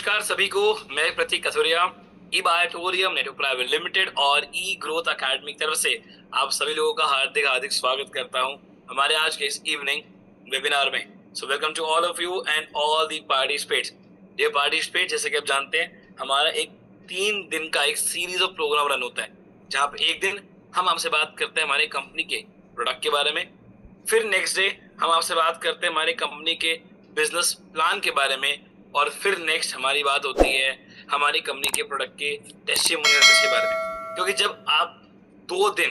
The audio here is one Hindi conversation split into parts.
नमस्कार सभी को। मैं प्रतीक कथुरिया, ई बायोटोरियम नेटवर्क प्राइवेट लिमिटेड और ई ग्रोथ अकेडमी की तरफ से आप सभी लोगों का हार्दिक हार्दिक स्वागत करता हूं हमारे आज के इस इवनिंग वेबिनार में। So welcome to all of you and all the participates. ये पार्टिसिपेट जैसे कि आप जानते हैं हमारा एक 3 दिन का एक सीरीज ऑफ प्रोग्राम रन होता है, जहाँ पे एक दिन हम आपसे बात करते हैं हमारे कंपनी के प्रोडक्ट के बारे में, फिर नेक्स्ट डे हम आपसे बात करते हैं हमारी कंपनी के बिजनेस प्लान के बारे में, और फिर नेक्स्ट हमारी बात होती है हमारी कंपनी के प्रोडक्ट के टेस्टिमोनियल्स के बारे में। क्योंकि जब आप 2 दिन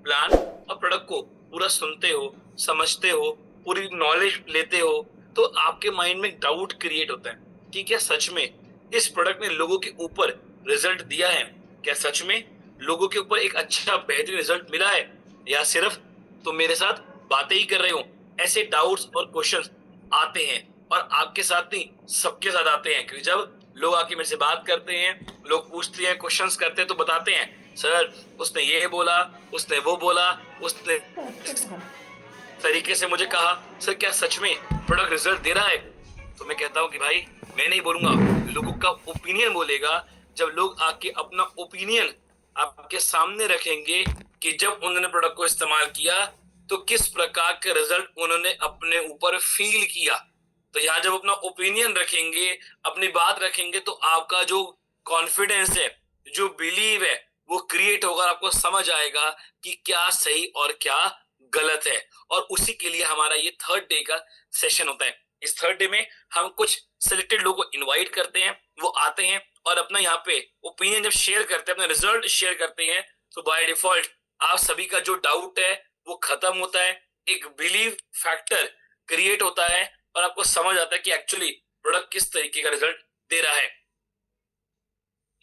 प्लान और प्रोडक्ट को पूरा सुनते हो, समझते हो, पूरी नॉलेज लेते हो, तो आपके माइंड में डाउट क्रिएट होता है कि क्या सच में इस प्रोडक्ट ने लोगों के ऊपर रिजल्ट दिया है, क्या सच में लोगों के ऊपर एक अच्छा बेहतरीन रिजल्ट मिला है, या सिर्फ तो मेरे साथ बातें ही कर रहे हो। ऐसे डाउट्स और क्वेश्चंस आते हैं, और आपके साथ नहीं सबके साथ आते हैं। क्योंकि जब लोग आके मेरे से बात करते हैं, लोग पूछते हैं, क्वेश्चंस करते हैं, तो बताते हैं सर उसने ये बोला, उसने वो बोला, उसने इस तरीके से मुझे कहा, सर क्या सच में प्रोडक्ट रिजल्ट दे रहा है? तो मैं कहता हूँ कि भाई मैं नहीं बोलूंगा, लोगों का ओपिनियन बोलेगा। जब लोग आके अपना ओपिनियन आपके सामने रखेंगे कि जब उन्होंने प्रोडक्ट को इस्तेमाल किया तो किस प्रकार के रिजल्ट उन्होंने अपने ऊपर फील किया, तो यहाँ जब अपना ओपिनियन रखेंगे, अपनी बात रखेंगे, तो आपका जो कॉन्फिडेंस है, जो बिलीव है, वो क्रिएट होगा। आपको समझ आएगा कि क्या सही और क्या गलत है। और उसी के लिए हमारा ये 3rd डे का सेशन होता है। इस 3rd डे में हम कुछ सिलेक्टेड लोगों को इनवाइट करते हैं, वो आते हैं और अपना यहाँ पे ओपिनियन जब शेयर करते हैं, अपना रिजल्ट शेयर करते हैं, तो बाय डिफॉल्ट आप सभी का जो डाउट है वो खत्म होता है, एक बिलीव फैक्टर क्रिएट होता है, और आपको समझ आता है कि एक्चुअली प्रोडक्ट किस तरीके का रिजल्ट दे रहा है।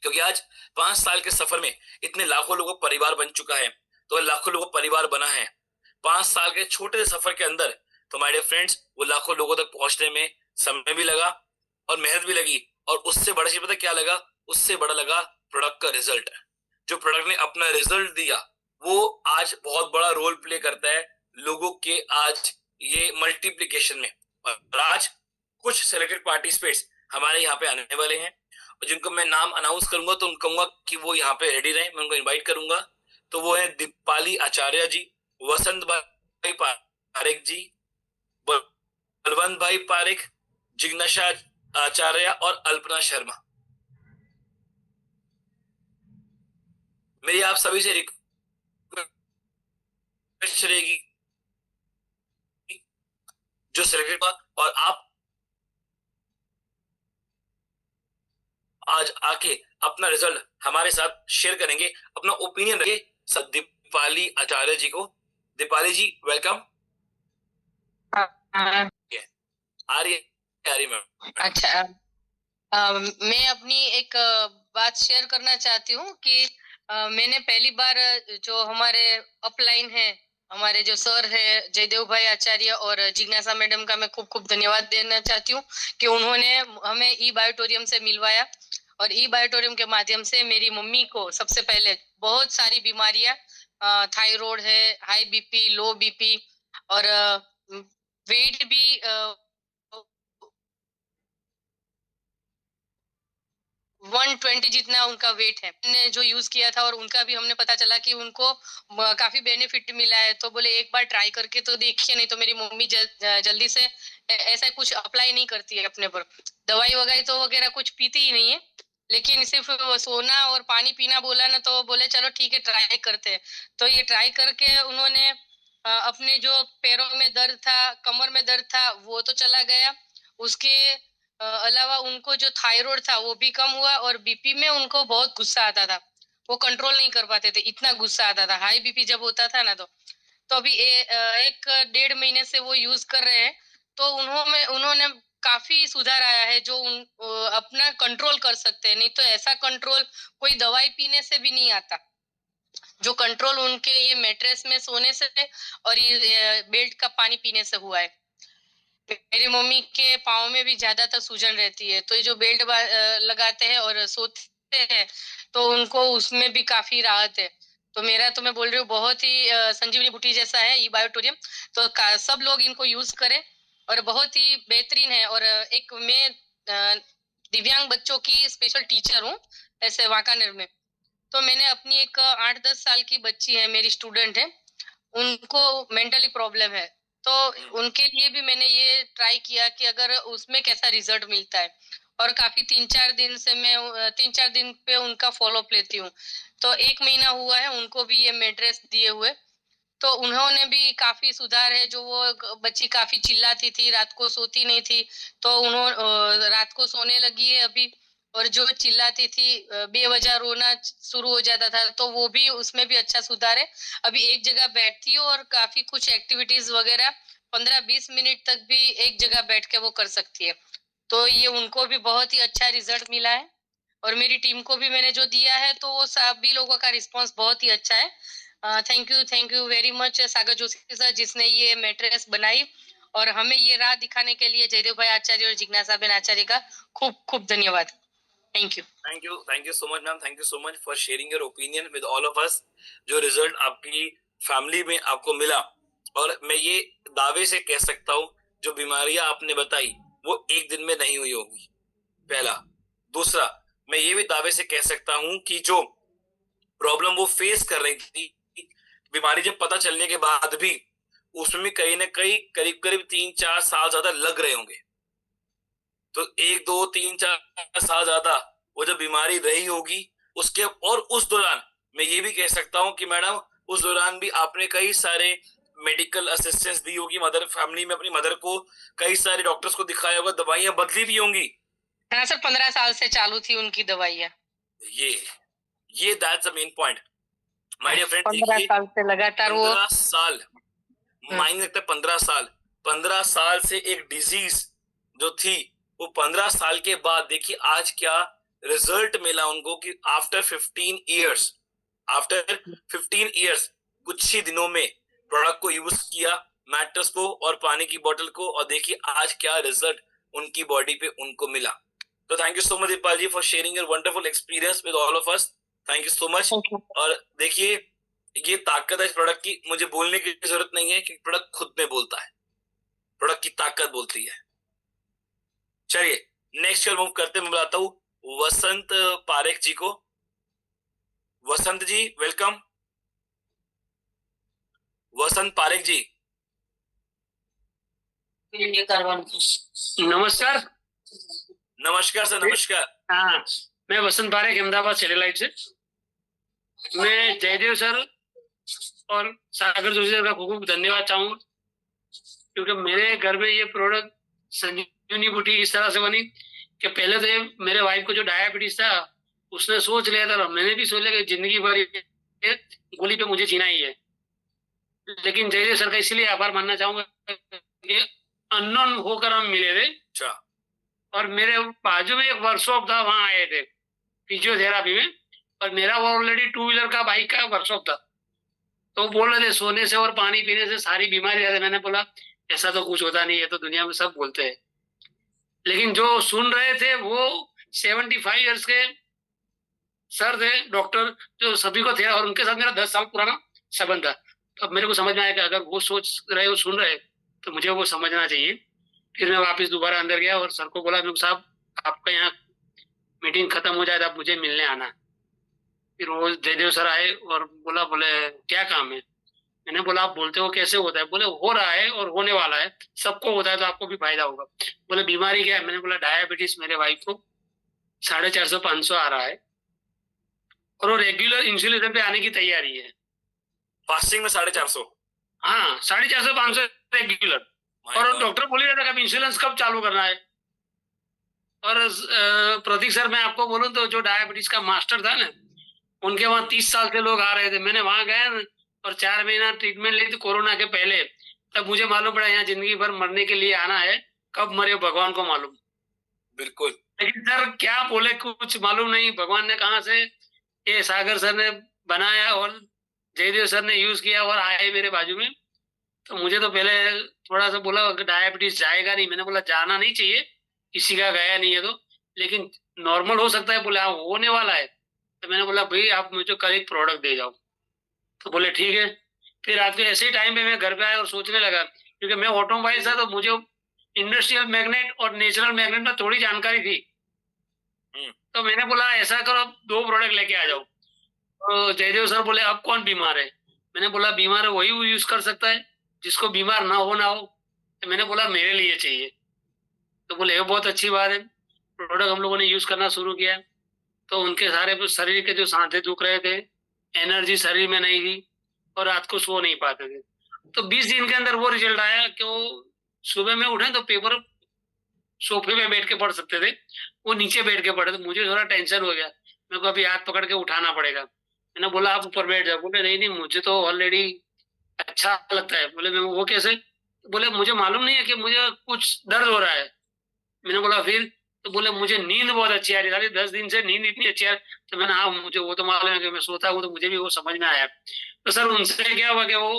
क्योंकि आज 5 साल के सफर में इतने लाखों लोगों का परिवार बन चुका है, तो लाखों लोगों का परिवार बना है 5 साल के छोटे से सफर के अंदर। तो माय डियर फ्रेंड्स, वो लाखों लोगों तक पहुंचने में समय भी लगा और मेहनत भी लगी, और उससे बड़ा चीज पता क्या लगा? उससे बड़ा लगा प्रोडक्ट का रिजल्ट। जो प्रोडक्ट ने अपना रिजल्ट दिया वो आज बहुत बड़ा रोल प्ले करता है लोगों के आज ये मल्टीप्लीकेशन में। और आज कुछ सेलेक्टेड पार्टिसिपेट्स हमारे यहाँ पे आने वाले हैं, और जिनको मैं नाम अनाउंस करूंगा तो उनको कहूंगा कि वो यहाँ पे रेडी रहे, मैं उनको इनवाइट करूंगा। तो वो है दीपाली आचार्य जी, वसंत भाई पारेख जी, बलवंत भाई पारेख, जिग्नाशा आचार्य और अल्पना शर्मा। मेरी आप सभी से रिक्वेस्ट रहेगी, जो सिलेक्टेड हुआ और आप आज आके अपना रिजल्ट हमारे साथ शेयर करेंगे, अपना ओपिनियन रखें दीपाली आचार्य जी को। दीपाली जी वेलकम। हाँ। आ रही है, आ रही मैम। अच्छा। मैं अपनी एक बात शेयर करना चाहती हूँ कि मैंने पहली बार जो हमारे अपलाइन है, हमारे जो सर है जयदेव भाई आचार्य और जिज्ञासा मैडम का मैं खूब खूब धन्यवाद देना चाहती हूँ कि उन्होंने हमें ई बायोटोरियम से मिलवाया। और ई बायोटोरियम के माध्यम से मेरी मम्मी को सबसे पहले बहुत सारी बीमारियां, थायराइड है, हाई बीपी, लो बीपी और वेट भी 120 जितना उनका वेट है, ने जो यूज किया था, और उनका भी हमने पता चला कि उनको काफी बेनिफिट मिला है। तो बोले एक बार ट्राई करके तो देखिए, नहीं तो मेरी मम्मी जल्दी से ऐसा कुछ अप्लाई नहीं करती है अपने पर, दवाई वगैरह तो वगैरह कुछ पीती ही नहीं है, लेकिन सिर्फ सोना और पानी पीना बोला ना, तो बोले चलो ठीक है ट्राई करते हैं। तो ये ट्राई करके उन्होंने अपने जो पैरों में दर्द था, कमर में दर्द था, वो तो चला गया। उसके अलावा उनको जो थायराइड था वो भी कम हुआ, और बीपी में उनको बहुत गुस्सा आता था, वो कंट्रोल नहीं कर पाते थे, इतना गुस्सा आता था। हाई बीपी जब होता था ना, तो अभी 1-1.5 महीने से वो यूज कर रहे हैं, तो उन्होंने काफी सुधार आया है, जो अपना कंट्रोल कर सकते हैं। नहीं तो ऐसा कंट्रोल कोई दवाई पीने से भी नहीं आता, जो कंट्रोल उनके ये मैट्रेस में सोने से और ये बेल्ट का पानी पीने से हुआ है। मेरी मम्मी के पाँव में भी ज्यादातर सूजन रहती है, तो ये जो बेल्ट लगाते हैं और सोते हैं, तो उनको उसमें भी काफी राहत है। तो मेरा तो मैं बोल रही हूँ बहुत ही संजीवनी बूटी जैसा है ई बायोटोरियम। तो सब लोग इनको यूज करें, और बहुत ही बेहतरीन है। और एक मैं दिव्यांग बच्चों की स्पेशल टीचर हूँ ऐसे वाकानेर में। तो मैंने अपनी एक 8-10 साल की बच्ची है, मेरी स्टूडेंट है, उनको मेंटली प्रॉब्लम है। तो उनके लिए भी मैंने ये ट्राई किया कि अगर उसमें कैसा रिजल्ट मिलता है, और काफ़ी 3-4 दिन से मैं 3-4 दिन पे उनका फ़ॉलो-अप लेती हूँ। तो 1 महीना हुआ है उनको भी ये मैट्रेस दिए हुए। तो उन्होंने भी काफ़ी सुधार है, जो वो बच्ची काफ़ी चिल्लाती थी, रात को सोती नहीं थी, तो रात को सोने लगी है अभी। और जो चिल्लाती थी, बेवजह रोना शुरू हो जाता था, तो वो भी, उसमें भी अच्छा सुधार है। अभी एक जगह बैठती है और काफ़ी कुछ एक्टिविटीज़ वगैरह 15-20 मिनट तक भी एक जगह बैठ के वो कर सकती है। तो ये उनको भी बहुत ही अच्छा रिज़ल्ट मिला है। और मेरी टीम को भी मैंने जो दिया है, तो वो सभी लोगों का रिस्पॉन्स बहुत ही अच्छा है। Thank you very much Sagar Joshi sir, जिसने ये मैट्रेस बनाई, और हमें ये राह दिखाने के लिए जयदेव भाई आचार्य और जिज्ञासा बेन आचार्य का खूब खूब धन्यवाद। Thank you. Thank you so much ma'am, thank you so much for sharing your opinion with all of अस। जो रिजल्ट आपकी फैमिली में आपको मिला, और मैं ये दावे से कह सकता हूँ, जो बीमारियां आपने बताई वो एक दिन में नहीं हुई होगी, पहला। दूसरा, मैं ये भी दावे से कह सकता हूँ कि जो प्रॉब्लम वो फेस कर रही थी, बीमारी जब पता चलने के बाद भी, उसमें भी कहीं ना कहीं करीब करीब 3-4 साल ज्यादा लग रहे होंगे। तो 1-2-3-4 साल ज्यादा वो जब बीमारी रही होगी उसके, और उस दौरान मैं ये भी कह सकता हूँ कि मैडम, उस दौरान भी आपने कई सारे मेडिकल असिस्टेंस दी होगी मदर फैमिली में, अपनी मदर को कई सारे डॉक्टर्स को दिखाया होगा, दवाइयां बदली भी होंगी। हाँ सर, 15 साल से चालू थी उनकी दवाइयाँ। ये ये that's the main point my dear friend. 15 देखिए, साल से लगातार वो। 15 साल, मायने रखता है 15 साल। 15 साल से एक डिजीज जो थी, वो 15 साल के बाद देखिए आज क्या रिजल्ट मिला उनको, कि आफ्टर 15 इयर्स कुछ ही दिनों में प्रोडक्ट को यूज किया, मैट्रेस को और पानी की बोतल को, और देखिए आज क्या रिजल्ट उनकी बॉडी पे उनको मिला। तो thank you so much Deepal ji for sharing your wonderful experience with all of us. Thank you so much. Thank you. और देखिए, ये ताकत है इस प्रोडक्ट की, मुझे बोलने की जरूरत नहीं है कि प्रोडक्ट खुद में बोलता है, प्रोडक्ट की ताकत बोलती है। चलिए नेक्स्ट कल मूव करते, मैं बुलाता हूँ वसंत पारेख जी को। वसंत जी वेलकम। वसंत पारेख जी। नमस्कार। नमस्कार सर, नमस्कार। हाँ, मैं वसंत पारेख, अहमदाबाद सैटेलाइट से। मैं जयदेव सर और सागर जोशी सर का खूब खूब धन्यवाद चाहूंगा, क्योंकि मेरे घर में ये प्रोडक्ट संजीवनी बूटी इस तरह से बनी कि पहले तो ये मेरे वाइफ को जो डायबिटीज था, उसने सोच लिया था, मैंने भी सोच लिया कि जिंदगी भर ये गोली पे मुझे जीना ही है। लेकिन जयदेव सर का इसलिए आभार मानना चाहूंगा कि अननोन होकर हम मिले थे, अच्छा। और मेरे बाजू में एक वर्कशॉप था, वहां आए थे फिजियोथेरापी में, और मेरा वो ऑलरेडी 2 व्हीलर का, बाइक का वर्कशॉप था। तो बोल रहे थे सोने से और पानी पीने से सारी बीमारी है। मैंने बोला ऐसा तो कुछ होता नहीं है, तो दुनिया में सब बोलते हैं। लेकिन जो सुन रहे थे वो 75 ईयर्स के सर थे, डॉक्टर, जो सभी को थे, और उनके साथ मेरा 10 साल पुराना संबंध था। तो अब मेरे को समझ में आया कि अगर वो सोच रहे, वो सुन रहे, तो मुझे वो समझना चाहिए। फिर मैं वापस दोबारा अंदर गया और सर को बोला, साहब आपका यहाँ मीटिंग खत्म हो जाए, आप मुझे मिलने आना। फिर वो जयदेव सर आए और बोले क्या काम है। मैंने बोला आप बोलते हो कैसे होता है। बोले हो रहा है और होने वाला है, सबको होता है तो आपको भी फायदा होगा। बोले बीमारी क्या है। मैंने बोला डायबिटीज मेरे वाइफ को 450-500 आ रहा है, और वो रेगुलर इंसुलिन पे आने की तैयारी है। फास्टिंग में 450? हाँ, 450-500 रेगुलर। और डॉक्टर बोल रहा था कि इंश्योरेंस कब चालू करना है। और प्रतीक सर, मैं आपको बोलूं तो जो डायबिटीज का मास्टर था ना, उनके वहां 30 साल से लोग आ रहे थे। मैंने वहां गया और 4 महीना ट्रीटमेंट ली थी कोरोना के पहले। तब मुझे मालूम पड़ा यहाँ जिंदगी भर मरने के लिए आना है, कब मरे भगवान को मालूम। बिल्कुल। लेकिन सर क्या बोले कुछ मालूम नहीं, भगवान ने कहा से ये सागर सर ने बनाया और जयदेव सर ने यूज किया और आए मेरे बाजू में। तो मुझे तो पहले थोड़ा सा बोला डायबिटीज जाएगा नहीं। मैंने बोला जाना नहीं चाहिए, किसी का गया नहीं है तो, लेकिन नॉर्मल हो सकता है। बोले हाँ होने वाला है। तो मैंने बोला भाई आप मुझे कल एक प्रोडक्ट दे जाओ। तो बोले ठीक है। फिर रात को ऐसे ही टाइम पे मैं घर पे आया और सोचने लगा, क्योंकि मैं ऑटोमोबाइल था तो मुझे इंडस्ट्रियल मैग्नेट और नेचुरल मैग्नेट में थोड़ी जानकारी थी। तो मैंने बोला ऐसा करो, अब 2 प्रोडक्ट लेके आ जाओ। तो जयदेव सर बोले अब कौन बीमार है? मैंने बोला बीमार है वही यूज कर सकता है जिसको बीमार ना हो। तो मैंने बोला मेरे लिए चाहिए। तो बोले ये बहुत अच्छी बात है। प्रोडक्ट हम लोगों ने यूज करना शुरू किया तो उनके सारे शरीर के जो सांधे दुख रहे थे, एनर्जी शरीर में नहीं थी और रात को सो नहीं पाते थे। तो 20 दिन के अंदर वो रिजल्ट आया कि वो सुबह में उठे तो पेपर सोफे पे बैठ के पढ़ सकते थे, वो नीचे बैठ के पढ़े। तो मुझे थोड़ा टेंशन हो गया, मेरे को अभी हाथ पकड़ के उठाना पड़ेगा। मैंने बोला आप ऊपर बैठ जाओ। बोले नहीं नहीं मुझे तो ऑलरेडी अच्छा लगता है। बोले मैं वो कैसे? बोले मुझे मालूम नहीं है कि मुझे कुछ दर्द हो रहा है। मैंने बोला फिर? तो बोले मुझे नींद बहुत अच्छी आ रही है, 10 दिन से नींद इतनी अच्छी आ रही। तो मैंने हाँ मुझे वो तो मालूम है कि मैं सोता हूँ, तो मुझे भी वो समझ में आया। तो सर उनसे क्या हुआ कि वो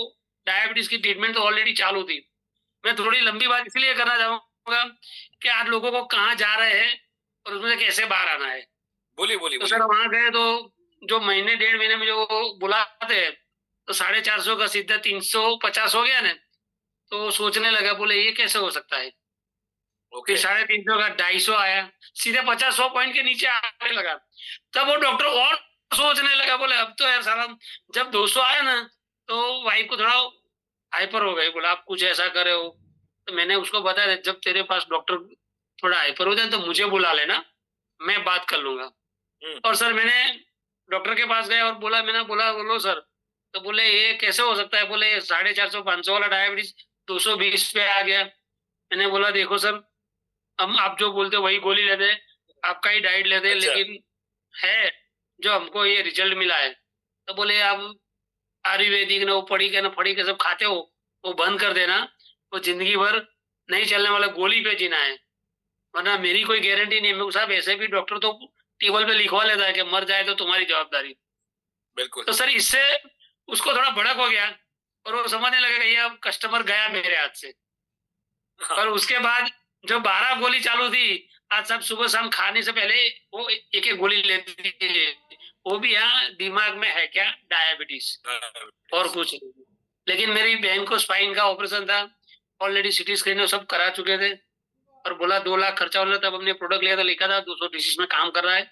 डायबिटीज की ट्रीटमेंट तो ऑलरेडी चालू थी। मैं थोड़ी लंबी बात इसलिए करना चाहूंगा कि आज लोगों को कहाँ जा रहे हैं और उसमें से कैसे बाहर आना है। बोलिए बोलिए तो बोलिए। सर वहां गए तो जो महीने 1.5 महीने में जो बुलाते हैं तो 450 का सीधा 350 हो गया ना। तो सोचने लगा, बोले ये कैसे हो सकता है। ओके। फिर 350 का 250 आया, सीधे 50-100 पॉइंट के नीचे आने लगा। तब वो डॉक्टर और सोचने लगा, बोले अब तो यार साला जब 200 आया ना तो वाइफ को थोड़ा हाइपर हो गई। बोला आप कुछ ऐसा करे हो। तो मैंने उसको बताया जब तेरे पास डॉक्टर थोड़ा हाइपर हो जाए तो मुझे बुला लेना, मैं बात कर लूंगा। और सर मैंने डॉक्टर के पास गया और बोला, मैंने बोला बोलो सर। तो बोले ये कैसे हो सकता है? बोले 450-500 वाला डायबिटीज 220 पे आ गया। मैंने बोला देखो सर, हम आप जो बोलते हो वही गोली लेते हैं, आपका ही डाइट लेते हैं, अच्छा। लेकिन है जो हमको ये रिजल्ट मिला है। तो बोले आप आयुर्वेदिक ना वो पड़ी के ना फड़ी के सब खाते हो, वो बंद कर देना। वो जिंदगी भर नहीं चलने वाला, गोली पे जीना है, वरना मेरी कोई गारंटी नहीं है। मैं साहब ऐसे भी डॉक्टर तो टेबल पे लिखवा लेता है कि मर जाए तो तुम्हारी जवाबदारी। बिल्कुल। तो सर इससे उसको थोड़ा भड़क हो गया और वो समझने लगा कि ये अब कस्टमर गया मेरे हाथ से। हाँ। और उसके बाद जो 12 गोली चालू थी, आज सब सुबह शाम खाने से पहले वो एक एक गोली लेती थी। वो भी यहाँ दिमाग में है क्या? डायबिटीज, और कुछ नहीं। लेकिन मेरी बहन को स्पाइन का ऑपरेशन था, ऑलरेडी सिटी स्कैन सब करा चुके थे और बोला 2 लाख खर्चा होना। तब हमने प्रोडक्ट लिया था, लिखा था 200 डिशीज में काम कर रहा है।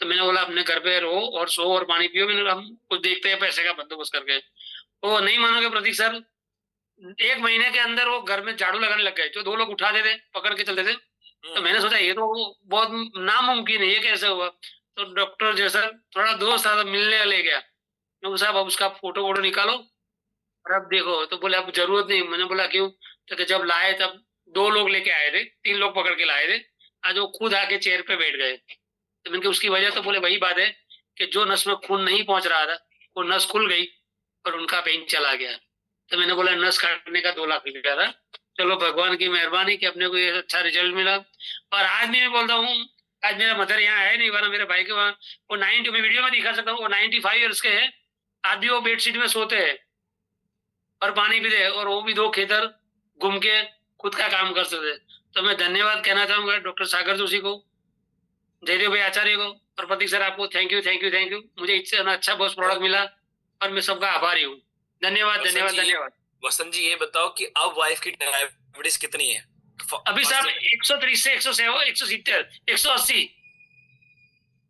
तो मैंने बोला अपने घर पे रहो और सो और पानी पियो, मैंने हम कुछ देखते हैं पैसे का बंदोबस्त करके। वो नहीं मानोगे प्रतीक सर, 1 महीने के अंदर वो घर में झाड़ू लगाने लग गए। जो 2 लोग उठाते थे पकड़ के चलते थे। तो मैंने सोचा ये तो बहुत नामुमकिन है, ये कैसे हुआ? तो डॉक्टर जैसा थोड़ा दोस्त था मिलने ले गया। मैं बोला साहब अब उसका फोटो वोटो निकालो और अब देखो। तो बोले अब जरूरत नहीं। मैंने बोला क्यों? तो कि जब लाए तब 2 लोग लेके आए थे, 3 लोग पकड़ के लाए थे, आज वो खुद आके चेयर पे बैठ गए। तो मैंने कहा उसकी वजह? तो बोले वही बात है कि जो नस में खून नहीं पहुंच रहा था वो नस खुल गई और उनका पेन चला गया। तो मैंने बोला नस काटने का 2 लाख रुपया था, चलो भगवान की मेहरबानी कि अपने को ये अच्छा रिजल्ट मिला। और आज भी मैं बोलता हूँ, आज मेरा मदर यहाँ है नहीं, वरना मेरे भाई के वहाँ वो 90 में वीडियो में दिखा सकता हूँ, वो 95 ईयर्स के है। आज भी वो बेडशीट में सोते हैं और पानी पीते हैं और वो भी 2 खेतर घूम के खुद का काम कर सकते हैं। तो मैं धन्यवाद कहना चाहूंगा डॉक्टर सागर जोशी को, जयदेव भाई आचार्य को और प्रतीक सर आपको thank you thank you thank you. मुझे इससे अच्छा बहुत प्रोडक्ट मिला और मैं सबका आभारी हूँ। धन्यवाद वसंत धन्यवाद जी, धन्यवाद। वसंत जी ये बताओ कि अब वाइफ की डायबिटीज कितनी है? अभी साहब 130 से 170 170 180।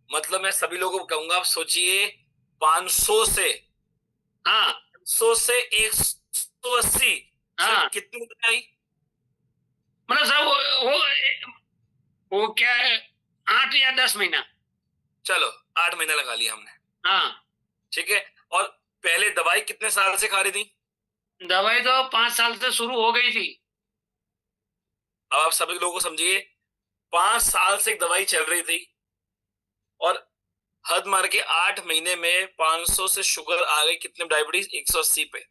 मतलब मैं सभी लोगों को कहूंगा, आप सोचिए 500 से हाँ 100 से 180 हाँ, कितनी आई? मतलब साहब वो क्या है 8 या 10 महीना। चलो 8 महीना लगा लिया हमने, हाँ ठीक है। और पहले दवाई कितने साल से खा रही थी? दवाई तो 5 साल से शुरू हो गई थी। अब आप सभी लोगों को समझिए, 5 साल से एक दवाई चल रही थी और हद मार के 8 महीने में 500 से शुगर आ गई कितने? डायबिटीज 180 पे।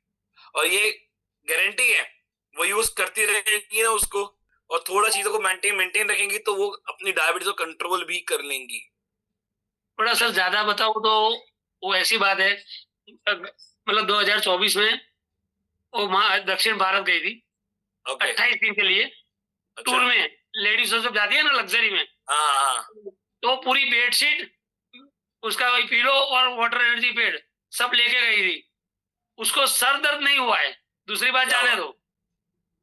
और ये गारंटी है वो यूज करती रहेगी ना उसको, और थोड़ा चीजों को मेंटेन रखेंगी तो वो अपनी डायबिटीज को कंट्रोल भी कर लेंगी। थोड़ा सर ज्यादा बताओ तो वो ऐसी बात है, मतलब 2024 में वो दक्षिण भारत गई थी ओके। 28 दिन के लिए अच्छा। टूर में। लेडीज सब जाती है ना लग्जरी में, हाँ हाँ। तो पूरी बेडशीट उसका वही पिलो और वाटर एनर्जी पेड सब लेके गई थी। उसको सर दर्द नहीं हुआ है, दूसरी बात क्या जाने बात, दो।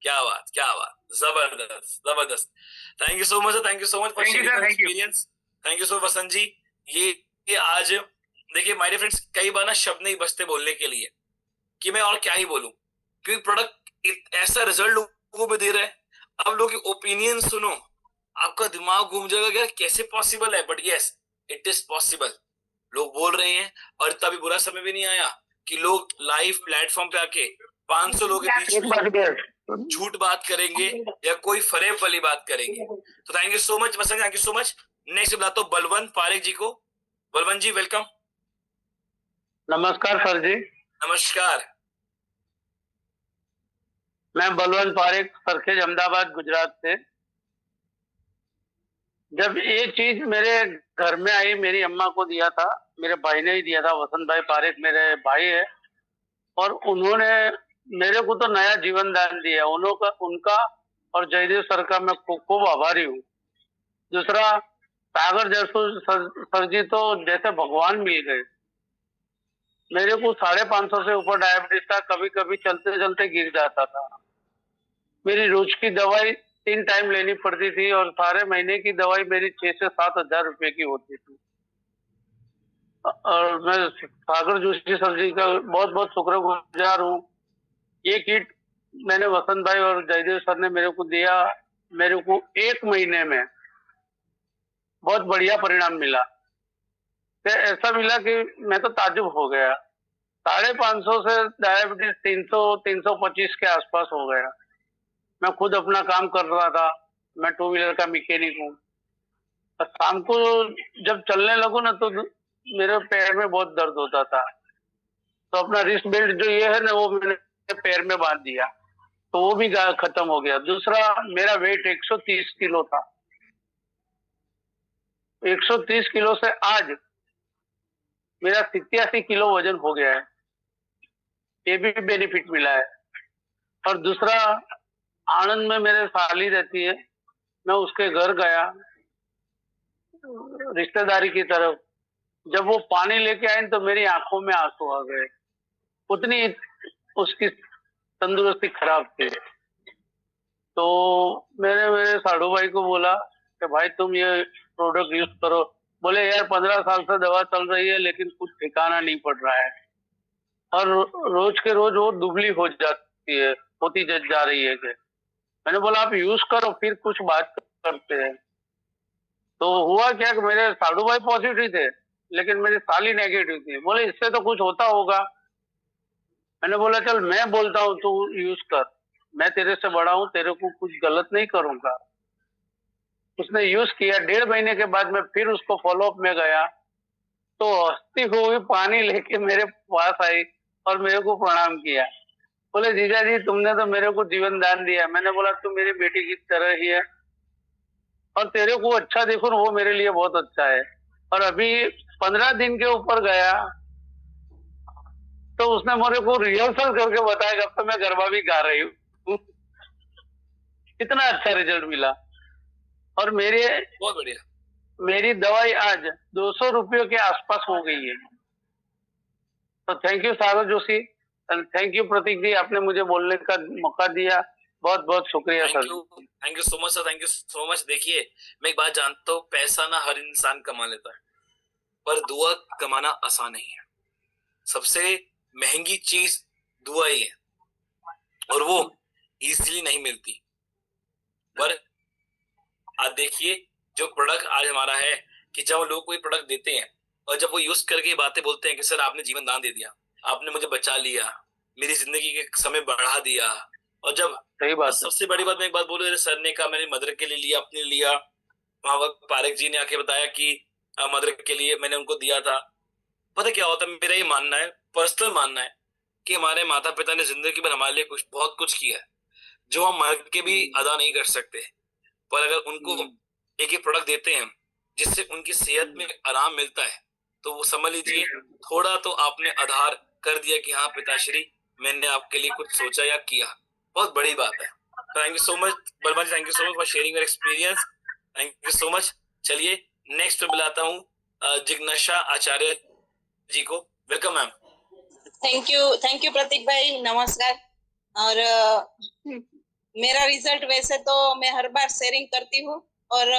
क्या बात, क्या बात, जबरदस्त जबरदस्त। Thank you so much, thank you so much for thank you sharing sir, your thank you. Experience. Thank you so Vasant ji. ये आज देखिए माय डियर फ्रेंड्स, कई बार ना शब्द नहीं बचते बोलने के लिए कि मैं और क्या ही बोलूं, क्योंकि प्रोडक्ट ऐसा रिजल्ट लोगों को दे रहा है। अब लोगों की ओपिनियन सुनो, आपका दिमाग घूम जाएगा कि यार कैसे पॉसिबल है, but yes it is possible. लोग बोल रहे हैं, और तभी बुरा समय भी नहीं आया कि लोग लाइव प्लेटफॉर्म पे आके 500 लोगों के बीच में झूठ बात करेंगे या कोई फरेब वाली बात करेंगे। तो thank you so much Vasant, thank you so much. Next बुलाता हूँ बलवंत पारेख जी को। बलवंत जी वेलकम। नमस्कार सर जी, नमस्कार। मैं बलवंत पारेख, सरखेज, अहमदाबाद, गुजरात से। जब ये चीज मेरे घर में आई, मेरी अम्मा को दिया था, मेरे भाई ने ही दिया था, वसंत भाई पारेख मेरे भाई है, और उन्होंने मेरे को तो नया जीवन दान दिया। उनका और जयदेव सर का मैं खूब खूब आभारी हूँ। दूसरा, सागर जसू सर जी तो जैसे भगवान मिल गए। मेरे को 550 से ऊपर डायबिटीज था, कभी कभी चलते चलते गिर जाता था। मेरी रोज की दवाई 3 टाइम लेनी पड़ती थी, और सारे महीने की दवाई मेरी 6 से 7 हजार रुपए की होती थी। और मैं सागर जोशी सर जी का बहुत बहुत शुक्रगुजार हूँ। ये किट मैंने वसंत भाई और जयदेव सर ने मेरे को दिया, मेरे को 1 महीने में बहुत बढ़िया परिणाम मिला। तो ऐसा मिला कि मैं तो ताज्जुब हो गया। 550 से डायबिटीज 300-325 के आसपास हो गया। मैं खुद अपना काम कर रहा था, मैं 2 व्हीलर का मैकेनिक हूँ। शाम को जब चलने लगू ना तो मेरे पैर में बहुत दर्द होता था, तो अपना रिस्ट बेल्ट जो ये है ना वो मैंने पैर में बांध दिया, तो वो भी खत्म हो गया। दूसरा, मेरा वेट 130 किलो था। 130 किलो से आज मेरा 87 किलो वजन हो गया है। ये भी बेनिफिट मिला है। और दूसरा, आनंद में मेरे साली रहती है, मैं उसके घर गया रिश्तेदारी की तरफ। जब वो पानी लेके आए तो मेरी आंखों में आंसू आ गए, उतनी उसकी तंदुरुस्ती खराब थी। तो मैंने मेरे साड़ू भाई को बोला कि भाई तुम ये प्रोडक्ट यूज करो। बोले यार 15 साल से दवा चल रही है लेकिन कुछ ठिकाना नहीं पड़ रहा है, और रोज के रोज वो दुबली हो जाती है, होती जा रही है। मैंने बोला आप यूज करो, फिर कुछ बात करते हैं। तो हुआ क्या कि मेरे साड़ू भाई पॉजिटिव थे लेकिन मेरी साली नेगेटिव थी। बोले इससे तो कुछ होता होगा। मैंने बोला चल मैं बोलता हूँ, तू यूज कर, मैं तेरे से बड़ा हूँ, तेरे को कुछ गलत नहीं करूंगा। उसने यूज किया। 1.5 महीने के बाद मैं फिर उसको फॉलोअप में गया, तो हंसती हुई पानी लेके मेरे पास आई और मेरे को प्रणाम किया। बोले जीजा जी तुमने तो मेरे को जीवन दान दिया। मैंने बोला तू मेरी बेटी की तरह ही है, और तेरे को अच्छा देखो वो मेरे लिए बहुत अच्छा है। और अभी 15 दिन के ऊपर गया तो उसने मेरे को रिहर्सल करके बताया कि अब तो मैं गरबा भी गा रही हूँ। इतना अच्छा रिजल्ट मिला। और बहुत बढ़िया। मेरी दवाई आज 200 रुपयों के आसपास हो गई है। तो thank you Sagar Joshi, thank you Pratik ji, आपने मुझे बोलने का मौका दिया। बहुत बहुत शुक्रिया sir. Thank you so much sir, thank you so much. देखिए मैं एक बात जानता हूँ, पैसा ना हर इंसान कमा लेता है, पर दुआ कमाना आसान नहीं है। सबसे महंगी चीज दुआ ही है, और वो इजीली नहीं मिलती। पर आज देखिए जो प्रोडक्ट आज हमारा है, कि जब लोग कोई प्रोडक्ट देते हैं और जब वो यूज करके बातें बोलते हैं कि सर आपने जीवन दान दे दिया, आपने मुझे बचा लिया, मेरी जिंदगी के समय बढ़ा दिया। और जब सही बात, सबसे बड़ी बात मैं एक बात बोलूं, सर ने कहा मेरी मदर के लिए लिया, अपने लिया। वहां वक्त पारेख जी ने आके बताया कि मदर के लिए मैंने उनको दिया था। पता क्या होता है, मेरा ये मानना है, पर्सनल मानना है, कि हमारे माता पिता ने जिंदगी भर हमारे लिए बहुत कुछ किया है जो हम मर के भी अदा नहीं कर सकते। पर अगर उनको एक ही प्रोडक्ट देते हैं जिससे उनकी सेहत में आराम मिलता है, तो वो समझ लीजिए थोड़ा तो आपने आधार कर दिया कि हाँ पिताश्री मैंने आपके लिए कुछ सोचा या किया। बहुत बड़ी बात है। Thank you so much Balma ji, thank you so much for sharing your experience. Thank you so much. चलिए नेक्स्ट पे बुलाता हूँ जिग्नाशा आचार्य जी को। Welcome ma'am. Thank you Pratik भाई, नमस्कार। और मेरा रिजल्ट वैसे तो मैं हर बार शेयरिंग करती हूँ, और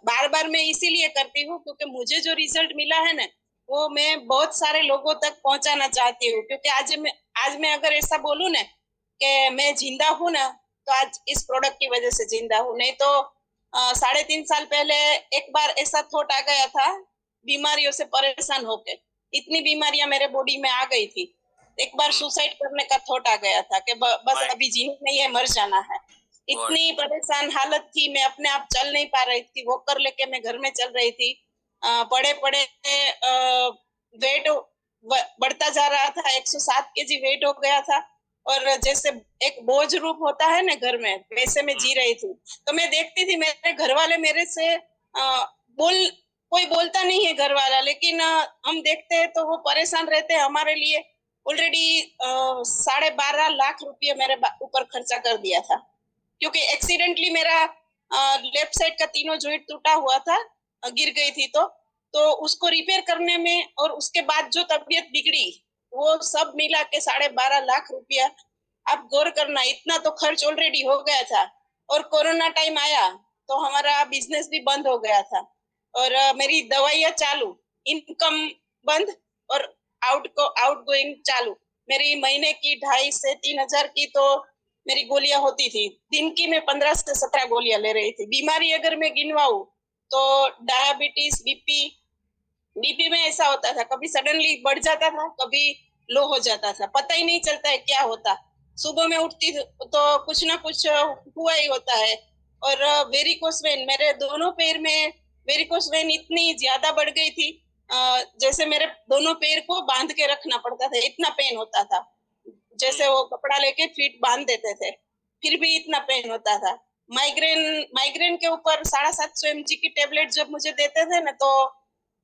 बार बार मैं इसीलिए करती हूँ क्योंकि मुझे जो रिजल्ट मिला है ना वो मैं बहुत सारे लोगों तक पहुंचाना चाहती हूँ। क्योंकि आज मैं अगर ऐसा बोलूँ ना कि मैं जिंदा हूँ ना, तो आज इस प्रोडक्ट की वजह से जिंदा हूँ। नहीं तो 3.5 साल पहले एक बार ऐसा थॉट आ गया था, बीमारियों से परेशान होके इतनी बीमारियां मेरे बॉडी में आ गई थी। एक बार सुसाइड करने का थॉट आ गया था कि बस Right. अभी जीना नहीं है, मर जाना है। इतनी परेशान हालत थी, मैं अपने आप चल नहीं पा रही थी। वॉकर लेके मैं घर में चल रही थी। पड़े पड़े वेट बढ़ता जा रहा था, 107 केजी वेट हो गया था। और जैसे एक बोझ रूप होता है ना घर में, वैसे मैं जी रही थी। तो मैं देखती थी मेरे घर वाले मेरे से कोई बोलता नहीं है घर वाला, लेकिन हम देखते हैं तो वो परेशान रहते हैं हमारे लिए। ऑलरेडी 12.5 लाख रुपये मेरे ऊपर खर्चा कर दिया था, क्योंकि एक्सीडेंटली मेरा लेफ्ट साइड का तीनों जॉइंट टूटा हुआ था, गिर गई थी तो उसको रिपेयर करने में और उसके बाद जो तबीयत बिगड़ी वो सब मिला के 12.5 लाख रुपया। आप गौर करना, इतना तो खर्च ऑलरेडी हो गया था। और कोरोना टाइम आया तो हमारा बिजनेस भी बंद हो गया था और मेरी दवाइयाँ चालू, इनकम बंद और आउट गोइंग चालू। मेरी महीने की 2.5 से 3 हजार की तो मेरी गोलियां होती थी। दिन की मैं 15 से 17 गोलियां ले रही थी। बीमारी अगर मैं गिनवाऊं तो डायबिटीज, बीपी में ऐसा होता था, कभी सडनली बढ़ जाता था, कभी लो हो जाता था, पता ही नहीं चलता है क्या होता। सुबह में उठती तो कुछ ना कुछ हुआ ही होता है। और वेरिकोस वेन, मेरे दोनों पैर में वेरिकोस वेन इतनी ज्यादा बढ़ गई थी, जैसे मेरे दोनों पैर को बांध के रखना पड़ता था, इतना पेन होता था। जैसे वो कपड़ा लेके फीट बांध देते थे, फिर भी इतना पेन होता था। माइग्रेन के ऊपर 750 mg की टेबलेट जब मुझे देते थे ना, तो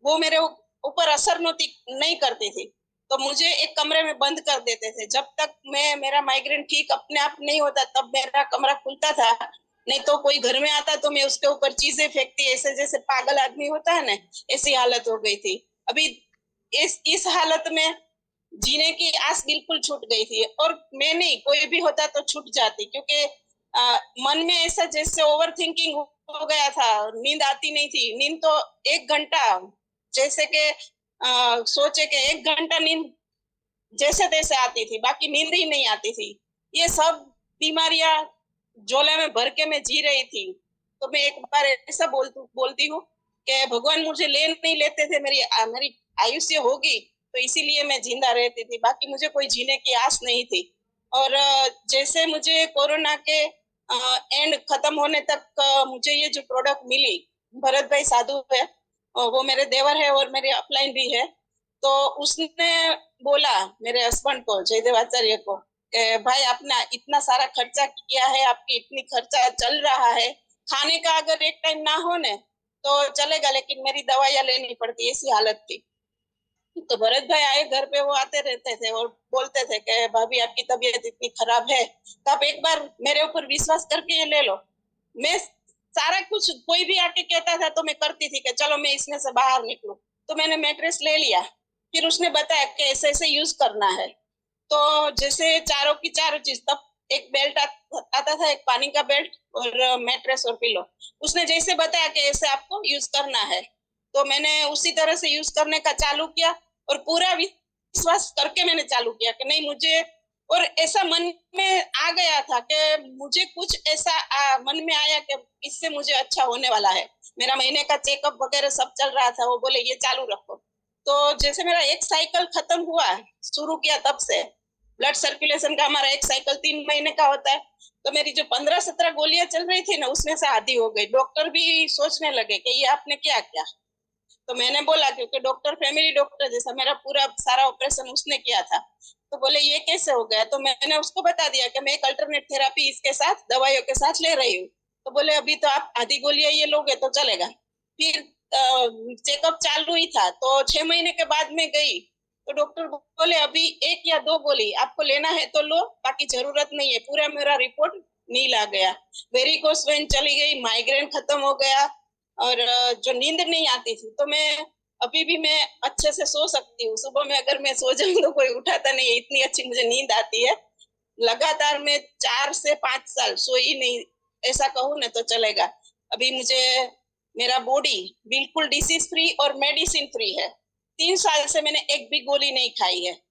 वो मेरे ऊपर असर नहीं करती थी। तो मुझे एक कमरे में बंद कर देते थे जब तक मेरा माइग्रेन ठीक अपने आप नहीं होता, तब मेरा कमरा खुलता था। नहीं तो कोई घर में आता तो मैं उसके ऊपर चीजें फेंकती, ऐसे जैसे पागल आदमी होता है ना, ऐसी हालत हो गई थी। अभी इस हालत में जीने की आस बिल्कुल छूट गई थी। और मैं नहीं, कोई भी होता तो छूट जाती, क्योंकि मन में ऐसा जैसे ओवर थिंकिंग हो गया था, नींद आती नहीं थी। नींद तो 1 घंटा, जैसे कि सोचे कि 1 घंटा नींद जैसे तैसे आती थी, बाकी नींद ही नहीं आती थी। ये सब बीमारियां झोले में भर के मैं जी रही थी। तो मैं एक बार ऐसा बोलती हूँ कि भगवान मुझे ले नहीं लेते थे, मेरी आयुष्य होगी तो इसीलिए मैं जिंदा रहती थी, बाकी मुझे कोई जीने की आस नहीं थी। और जैसे मुझे कोरोना के एंड खत्म होने तक मुझे ये जो प्रोडक्ट मिली, भरत भाई साधु है, वो मेरे देवर है और मेरे अपलाइन भी है। तो उसने बोला मेरे हस्बैंड को, जयदेव आचार्य को, भाई आपने इतना सारा खर्चा किया है, आपकी इतनी खर्चा चल रहा है, खाने का अगर एक टाइम ना हो ने तो चलेगा, लेकिन मेरी दवाइयाँ लेनी पड़ती, ऐसी हालत थी। तो भरत भाई आए घर पे, वो आते रहते थे और बोलते थे कि भाभी आपकी तबीयत इतनी खराब है तो आप एक बार मेरे ऊपर विश्वास करके ये ले लो। मैं सारा कुछ, कोई भी आके कहता था तो मैं करती थी कि चलो मैं इसमें से बाहर निकलूं। तो मैंने मैट्रेस ले लिया, फिर उसने बताया कि ऐसे ऐसे यूज करना है। तो जैसे चारों की चारों चीज, तब एक बेल्ट आता था, एक पानी का बेल्ट और मैट्रेस और पिलो। उसने जैसे बताया कि ऐसे आपको यूज करना है, तो मैंने उसी तरह से यूज करने का चालू किया और पूरा विश्वास करके मैंने चालू किया कि नहीं मुझे, और ऐसा मन में आ गया था कि मुझे कुछ ऐसा मन में आया कि इससे मुझे अच्छा होने वाला है। मेरा महीने का चेकअप वगैरह सब चल रहा था, वो बोले ये चालू रखो। तो जैसे मेरा एक साइकिल खत्म हुआ, शुरू किया तब से, ब्लड सर्कुलेशन का हमारा एक साइकिल 3 महीने का होता है, तो मेरी जो 15-17 गोलियां चल रही थी ना, उसमें से आधी हो गई। डॉक्टर भी सोचने लगे कि ये आपने क्या किया। तो मैंने बोला, क्योंकि डॉक्टर फैमिली डॉक्टर जैसा, मेरा पूरा सारा ऑपरेशन उसने किया था। तो बोले ये कैसे हो गया। तो मैंने उसको बता दिया कि मैं एक अल्टरनेट थेरापी इसके साथ, दवाइयों के साथ ले रही हूँ। तो बोले अभी तो आप आधी गोलियां ये लोगे तो चलेगा। फिर चेकअप चालू ही था, तो 6 महीने के बाद में गई तो डॉक्टर बोले अभी 1 या 2 गोली आपको लेना है तो लो, बाकी जरूरत नहीं है। पूरा मेरा रिपोर्ट नील आ गया, वेरिकोस वेन चली गई, माइग्रेन खत्म हो गया और जो नींद नहीं आती थी, तो मैं अभी भी मैं अच्छे से सो सकती हूँ। सुबह में अगर मैं सो जाऊं तो कोई उठाता नहीं है, इतनी अच्छी मुझे नींद आती है। लगातार मैं 4 से 5 साल सोई नहीं, ऐसा कहूँ ना तो चलेगा। अभी मुझे मेरा बॉडी बिल्कुल डिसीज फ्री और मेडिसिन फ्री है। 3 साल से मैंने एक भी गोली नहीं खाई है।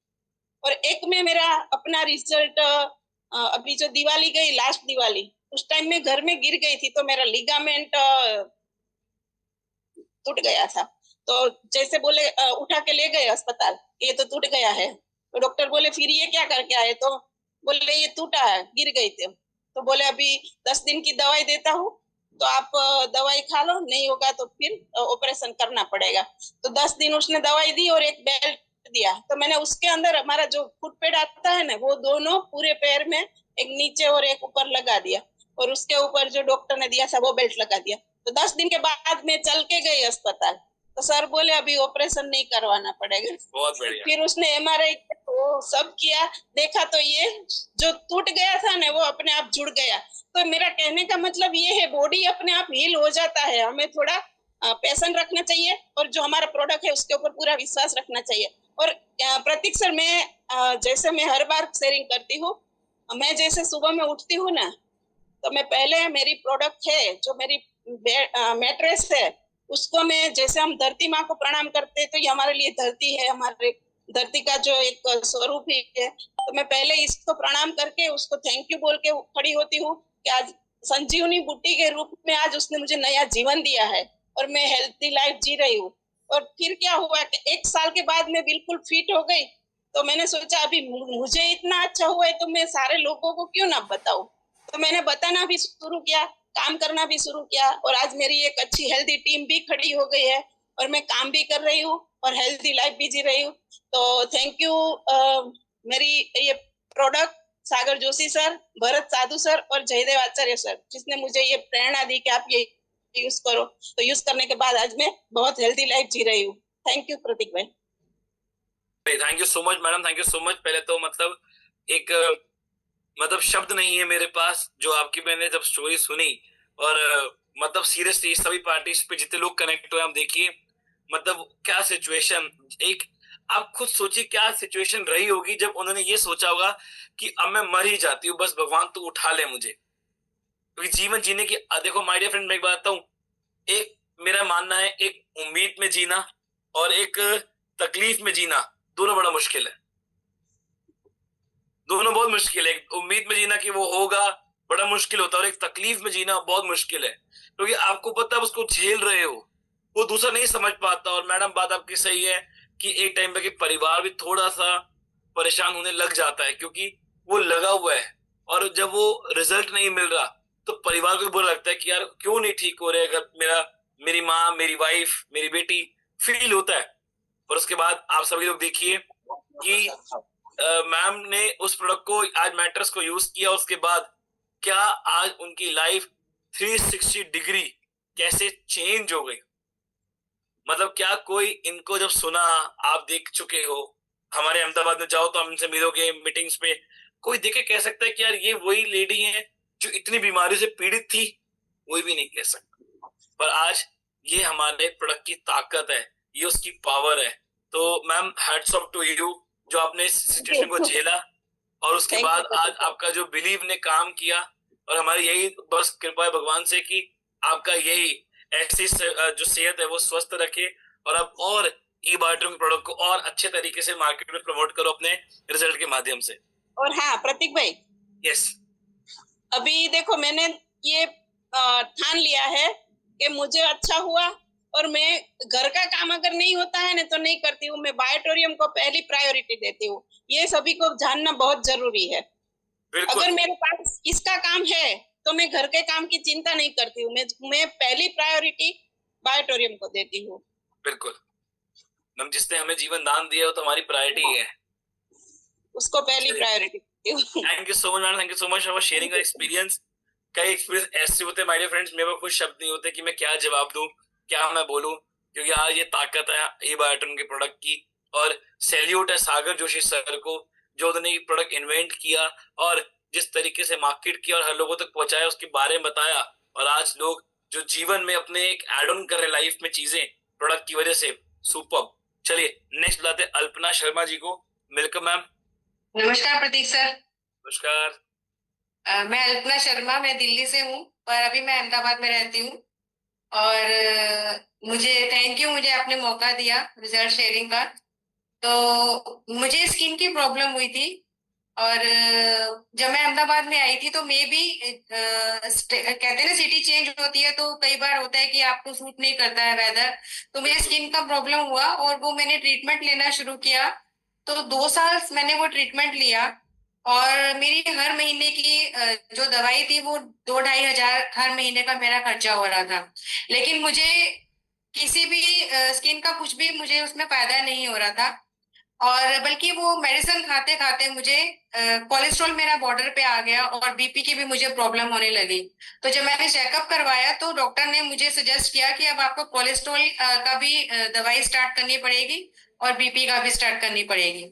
और एक में मेरा अपना रिजल्ट अभी जो दिवाली गई, लास्ट दिवाली, उस टाइम में घर में गिर गई थी तो मेरा लिगामेंट टूट गया था। तो जैसे बोले उठा के ले गए अस्पताल, ये तो टूट गया है। तो डॉक्टर बोले फिर ये क्या करके आए? तो बोले ये टूटा है, गिर गई थे। तो बोले अभी 10 दिन की दवाई देता हूँ, तो आप दवाई खा लो, नहीं होगा तो फिर ऑपरेशन करना पड़ेगा। तो 10 दिन उसने दवाई दी और एक बेल्ट दिया। तो मैंने उसके अंदर हमारा जो फुट पैड आता है ना, वो दोनों पूरे पैर में एक नीचे और एक ऊपर लगा दिया, और उसके ऊपर जो डॉक्टर ने दिया था वो बेल्ट लगा दिया। तो 10 दिन के बाद मैं चल के गई अस्पताल, तो सर बोले अभी ऑपरेशन नहीं करवाना पड़ेगा। बहुत बढ़िया। फिर उसने एमआरआई वो सब किया, देखा तो ये जो टूट गया था ना वो अपने आप जुड़ गया। तो मेरा कहने का मतलब ये है, बॉडी अपने आप हील हो जाता है। हमें थोड़ा पैशन रखना चाहिए और जो हमारा प्रोडक्ट है उसके ऊपर पूरा विश्वास रखना चाहिए। और प्रतीक सर, मैं जैसे मैं हर बार शेयरिंग करती हूँ, मैं जैसे सुबह में उठती हूँ ना, तो मैं पहले मेरी प्रोडक्ट है जो मेरी मैट्रेस है, उसको मैं, जैसे हम धरती माँ को प्रणाम करते हैं तो ये हमारे लिए धरती है, हमारे धरती का जो एक स्वरूप ही है। तो मैं पहले इसको प्रणाम करके उसको थैंक यू बोल के खड़ी होती हूँ कि आज संजीवनी बूटी के रूप में आज उसने मुझे नया जीवन दिया है और मैं हेल्थी लाइफ जी रही हूँ। और फिर क्या हुआ कि 1 साल के बाद मैं बिल्कुल फिट हो गई। तो मैंने सोचा अभी मुझे इतना अच्छा हुआ है तो मैं सारे लोगों को क्यों ना बताऊं। तो मैंने बताना भी शुरू किया, काम करना भी शुरू किया, और आज मेरी एक अच्छी हेल्दी टीम भी खड़ी हो गई है और मैं काम भी कर रही हूँ और हेल्दी लाइफ भी जी रही हूँ। तो थैंक यू मेरी ये प्रोडक्ट सागर जोशी सर, भरत साधु सर और जयदेव आचार्य सर, जिसने मुझे ये प्रेरणा दी कि आप ये यूज करो। तो यूज करने के बाद आज मैं बहुत हेल्दी लाइफ जी रही हूँ। थैंक यू प्रतीक भाई। Thank you so much madam, thank you so much. पहले तो मतलब एक मतलब शब्द नहीं है मेरे पास जो आपकी मैंने जब स्टोरी सुनी। और मतलब सीरियसली सभी पार्टीज पे जितने लोग कनेक्ट हुए, आप देखिए मतलब क्या सिचुएशन, एक आप खुद सोचिए क्या सिचुएशन रही होगी जब उन्होंने ये सोचा होगा कि अब मैं मर ही जाती हूँ, बस भगवान तू उठा ले मुझे। क्योंकि जीवन जीने की देखो माय डियर फ्रेंड, मैं एक बात बताऊं, एक मेरा मानना है एक उम्मीद में जीना और एक तकलीफ में जीना दोनों बड़ा मुश्किल है। दोनों बहुत मुश्किल है। एक उम्मीद में जीना कि वो होगा बड़ा मुश्किल होता है, और एक तकलीफ में जीना बहुत मुश्किल है, क्योंकि आपको पता है उसको झेल रहे हो, वो दूसरा नहीं समझ पाता। और मैडम बात आपकी सही है कि एक टाइम पे कि परिवार भी थोड़ा सा परेशान होने लग जाता है, क्योंकि वो लगा हुआ है और जब वो रिजल्ट नहीं मिल रहा तो परिवार को बुरा लगता है कि यार क्यों नहीं ठीक हो रहे। अगर मेरी माँ, मेरी वाइफ, मेरी बेटी, फील होता है। और उसके बाद आप सभी लोग देखिए कि मैम ने उस प्रोडक्ट को, आज मैट्रेस को यूज किया, उसके बाद क्या आज उनकी लाइफ 360 डिग्री कैसे चेंज हो गई। मतलब क्या कोई इनको जब सुना, आप देख चुके हो, हमारे अहमदाबाद में जाओ तो हमसे मिलोगे मीटिंग्स पे, कोई देखे कह सकता है कि यार ये वही लेडी है जो इतनी बीमारी से पीड़ित थी? कोई भी नहीं कह सकता। पर आज ये हमारे प्रोडक्ट की ताकत है, ये उसकी पावर है। तो ma'am hats off to you जो आपने इस सिचुएशन को झेला और उसके Thank बाद you. आज आपका जो बिलीव ने काम किया। और हमारी यही बस कृपा है भगवान से कि आपका यही ऐसी जो सेहत है वो स्वस्थ रखे और अब और ई बायोट्रिक प्रोडक्ट को और अच्छे तरीके से मार्केट में प्रमोट करो अपने रिजल्ट के माध्यम से। और हाँ प्रतीक भाई, यस, अभी देखो मैंने ये ठान लिया है कि मुझे अच्छा हुआ, और मैं घर का काम अगर नहीं होता है ना तो नहीं करती हूँ। मैं बायोटोरियम को पहली प्रायोरिटी देती हूँ। ये सभी को जानना बहुत जरूरी है। अगर मेरे पास इसका काम है तो मैं घर के काम की चिंता नहीं करती हूँ। मैं पहली प्रायोरिटी बायोटोरियम को देती हूँ। बिल्कुल मैम, जिसने हमें जीवन दान दिया हो तो हमारी प्रायोरिटी है, उसको पहली प्रायोरिटी देती हूँ। Thank you so much madam, thank you so much for sharing your experience. कई एक्सपीरियंस ऐसे होते हैं माय डियर फ्रेंड्स, मेरे पास कुछ शब्द नहीं होते कि मैं क्या जवाब दूं, क्या मैं बोलूं, क्योंकि आज ये ताकत है ई बायोट्रिक के प्रोडक्ट की। और सैल्यूट है सागर जोशी सर को जो उन्होंने ये प्रोडक्ट इन्वेंट किया और जिस तरीके से मार्केट किया और हर लोगों तक पहुंचाया, उसके बारे में बताया। और आज लोग जो जीवन में अपने एक एड ऑन कर रहे लाइफ में चीजें प्रोडक्ट की वजह से, सुपर। चलिए नेक्स्ट बुलाते हैं अल्पना शर्मा जी को। Welcome ma'am. नमस्कार प्रतीक सर। नमस्कार। मैं अल्पना शर्मा, मैं दिल्ली से हूँ पर अभी मैं अहमदाबाद में रहती हूँ। और मुझे थैंक यू, मुझे आपने मौका दिया रिजल्ट शेयरिंग का। तो मुझे स्किन की प्रॉब्लम हुई थी, और जब मैं अहमदाबाद में आई थी तो मे भी कहते हैं ना, सिटी चेंज होती है तो कई बार होता है कि आपको सूट नहीं करता है वेदर। तो मुझे स्किन का प्रॉब्लम हुआ और वो मैंने ट्रीटमेंट लेना शुरू किया। तो 2 साल मैंने वो ट्रीटमेंट लिया, और मेरी हर महीने की जो दवाई थी वो 2-2.5 हजार हर महीने का मेरा खर्चा हो रहा था। लेकिन मुझे किसी भी स्किन का कुछ भी मुझे उसमें फायदा नहीं हो रहा था। और बल्कि वो मेडिसिन खाते खाते मुझे कोलेस्ट्रॉल मेरा बॉर्डर पे आ गया, और बीपी की भी मुझे प्रॉब्लम होने लगी। तो जब मैंने चेकअप करवाया तो डॉक्टर ने मुझे सजेस्ट किया कि अब आपको कोलेस्ट्रॉल का भी दवाई स्टार्ट करनी पड़ेगी, और बीपी का भी स्टार्ट करनी पड़ेगी।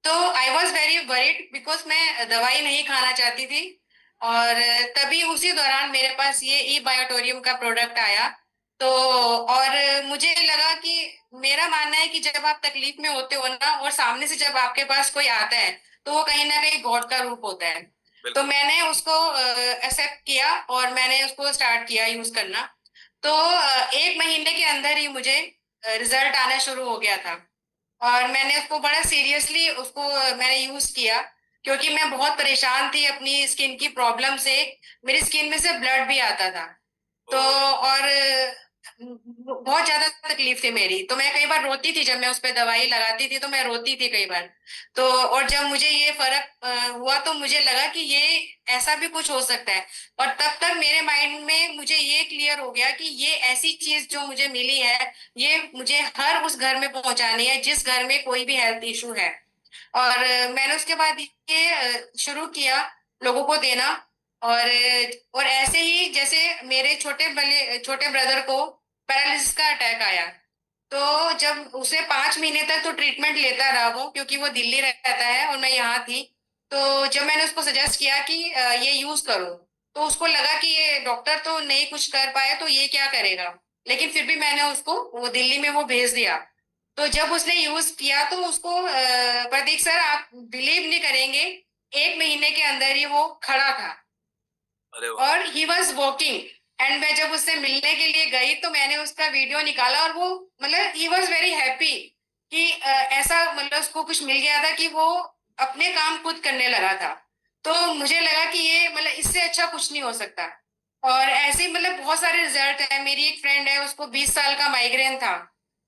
तो I was very worried, because मैं दवाई नहीं खाना चाहती थी। और तभी उसी दौरान मेरे पास ये ई बायोटोरियम का प्रोडक्ट आया। तो और मुझे लगा कि मेरा मानना है कि जब आप तकलीफ में होते हो ना, और सामने से जब आपके पास कोई आता है, तो वो कहीं ना कहीं गॉड का रूप होता है। तो मैंने उसको एक्सेप्ट किया और मैंने उसको स्टार्ट किया यूज करना। तो 1 महीने के अंदर ही मुझे रिजल्ट आना शुरू हो गया था, और मैंने उसको बड़ा सीरियसली उसको मैंने यूज किया, क्योंकि मैं बहुत परेशान थी अपनी स्किन की प्रॉब्लम से। मेरी स्किन में से ब्लड भी आता था। तो और बहुत ज्यादा तकलीफ थी मेरी, तो मैं कई बार रोती थी जब मैं उस पर दवाई लगाती थी, तो मैं रोती थी कई बार। तो और जब मुझे ये फर्क हुआ तो मुझे लगा कि ये ऐसा भी कुछ हो सकता है। और तब तक मेरे माइंड में मुझे ये क्लियर हो गया कि ये ऐसी चीज जो मुझे मिली है, ये मुझे हर उस घर में पहुंचानी है जिस घर में कोई भी हेल्थ इशू है। और मैंने उसके बाद ये शुरू किया लोगों को देना। और और ऐसे ही जैसे मेरे छोटे ब्रदर को पैरालिसिस का अटैक आया, तो जब उसने 5 महीने तक तो ट्रीटमेंट लेता रहा वो, क्योंकि वो दिल्ली रहता है और मैं यहाँ थी। तो जब मैंने उसको सजेस्ट किया कि ये यूज करो, तो उसको लगा कि ये डॉक्टर तो नहीं कुछ कर पाए तो ये क्या करेगा। लेकिन फिर भी मैंने उसको वो दिल्ली में वो भेज दिया। तो जब उसने यूज किया तो उसको प्रदीप सर, आप बिलीव नहीं करेंगे, 1 महीने के अंदर ही वो खड़ा था अरे वाह। और ही वॉज वॉकिंग। एंड मैं जब उससे मिलने के लिए गई तो मैंने उसका वीडियो निकाला, और वो मतलब ही वॉज वेरी हैप्पी कि ऐसा मतलब उसको कुछ मिल गया था कि वो अपने काम खुद करने लगा था। तो मुझे लगा कि ये मतलब इससे अच्छा कुछ नहीं हो सकता। और ऐसे ही मतलब बहुत सारे रिजल्ट है। मेरी एक फ्रेंड है, उसको 20 साल का माइग्रेन था,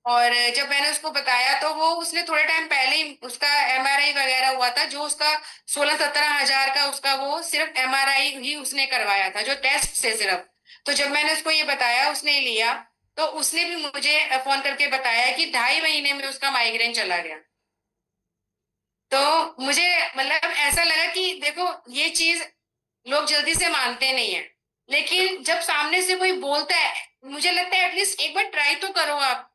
और जब मैंने उसको बताया तो वो उसने थोड़े टाइम पहले ही उसका एमआरआई वगैरह हुआ था, जो उसका 16-17 हजार का उसका वो सिर्फ एमआरआई ही उसने करवाया था, जो टेस्ट से सिर्फ। तो जब मैंने उसको ये बताया उसने लिया, तो उसने भी मुझे फोन करके बताया कि 2.5 महीने में उसका माइग्रेन चला गया। तो मुझे मतलब ऐसा लगा कि देखो ये चीज लोग जल्दी से मानते नहीं है, लेकिन जब सामने से कोई बोलता है, मुझे लगता है एटलीस्ट एक बार ट्राई तो करो आप,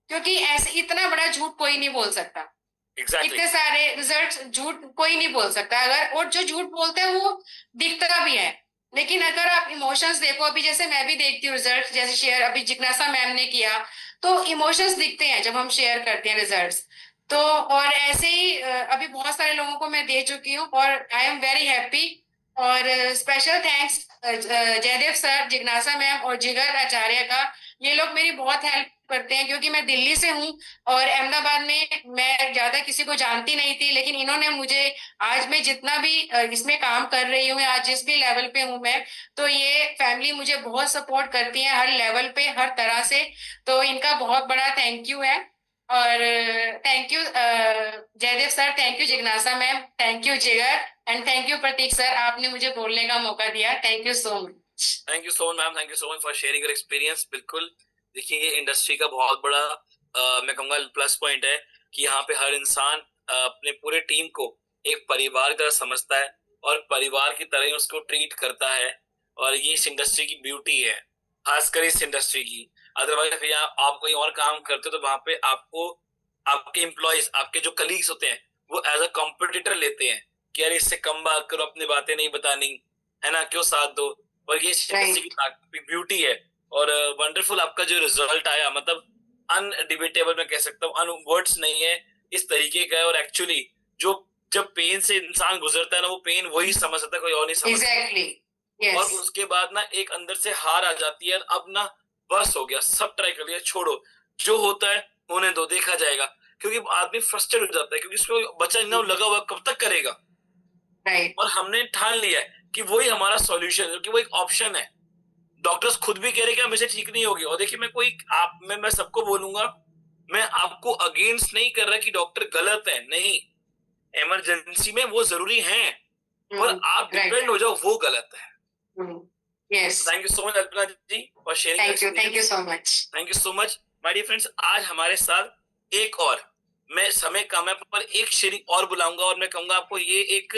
क्योंकि ऐसे इतना बड़ा झूठ कोई नहीं बोल सकता। एग्जैक्टली। इतने सारे रिजल्ट्स झूठ कोई नहीं बोल सकता। अगर और जो झूठ बोलते हैं वो दिखता भी है, लेकिन अगर आप इमोशंस देखो, अभी जैसे मैं भी देखती हूँ रिजल्ट जैसे शेयर अभी जिज्ञासा मैम ने किया, तो इमोशंस दिखते हैं जब हम शेयर करते हैं रिजल्ट्स। तो और ऐसे ही अभी बहुत सारे लोगों को मैं दे चुकी हूँ, और आई एम वेरी हैप्पी। और स्पेशल थैंक्स जयदेव सर, जिज्ञासा मैम और जिगर आचार्य का। ये लोग मेरी बहुत हेल्प करते हैं, क्योंकि मैं दिल्ली से हूँ और अहमदाबाद में मैं ज्यादा किसी को जानती नहीं थी, लेकिन इन्होंने मुझे आज मैं जितना भी इसमें काम कर रही हूँ, आज जिस भी लेवल पे हूँ मैं, तो ये फैमिली मुझे बहुत सपोर्ट करती है हर लेवल पे, हर तरह से। तो इनका बहुत बड़ा थैंक यू है। और thank you Jaidev sir, thank you जिज्ञासा ma'am, thank you Jigar, and thank you Pratik sir, आपने मुझे बोलने का मौका दिया। Thank you so much. Thank you so much ma'am, thank you so much for sharing your experience. बिल्कुल, देखिए ये इंडस्ट्री का बहुत बड़ा मैं कहूँगा प्लस पॉइंट है कि यहाँ पे हर इंसान अपने पूरे टीम को एक परिवार की तरह समझता है और परिवार की तरह ही उसको ट्रीट करता है। और ये इस इंडस्ट्री की ब्यूटी है, खासकर इस इंडस्ट्री की। अदरवाइज फिर आप कोई और काम करते हो तो वहां पे आपको आपके एम्प्लॉयज, आपके जो कलीग्स होते हैं, वो एज अ कॉम्पिटिटर लेते हैं कि यार इससे कम बात करो, अपनी बातें नहीं बतानी है ना, क्यों साथ दो। और ये इंडस्ट्री की ब्यूटी है। और वंडरफुल आपका जो रिजल्ट आया, मतलब अनडिबेटेबल मैं कह सकता हूँ, वर्ड्स नहीं है, इस तरीके का है। और एक्चुअली जो जब पेन से इंसान गुजरता है ना, वो पेन वही समझ सकता है, कोई और नहीं समझ सकता। एग्जैक्टली, और उसके बाद ना एक अंदर से हार आ जाती है, अब ना बस हो गया, सब ट्राई कर लिया, छोड़ो, जो होता है होने दो, देखा जाएगा। क्योंकि आदमी फ्रस्ट्रेट हो जाता है, क्योंकि उसको बच्चा इतना लगा हुआ कब तक करेगा। राइट। और हमने ठान लिया है कि वही हमारा सॉल्यूशन है, क्योंकि वो एक ऑप्शन है। डॉक्टर्स खुद भी कह रहे हैं कि हमेशा ठीक नहीं होगी। और देखिए, मैं कोई आप मैं सबको बोलूंगा, मैं आपको अगेंस्ट नहीं कर रहा कि डॉक्टर गलत है, नहीं, इमरजेंसी में वो जरूरी है, पर आप डिपेंड हो जाओ, वो गलत है। Yes. Thank you so much Alpana ji for sharing. Thank you so much. Thank you so much my dear friends. आज हमारे साथ एक और, मैं समय कम है पर एक शेयरिंग और बुलाऊंगा, और मैं कहूंगा आपको ये एक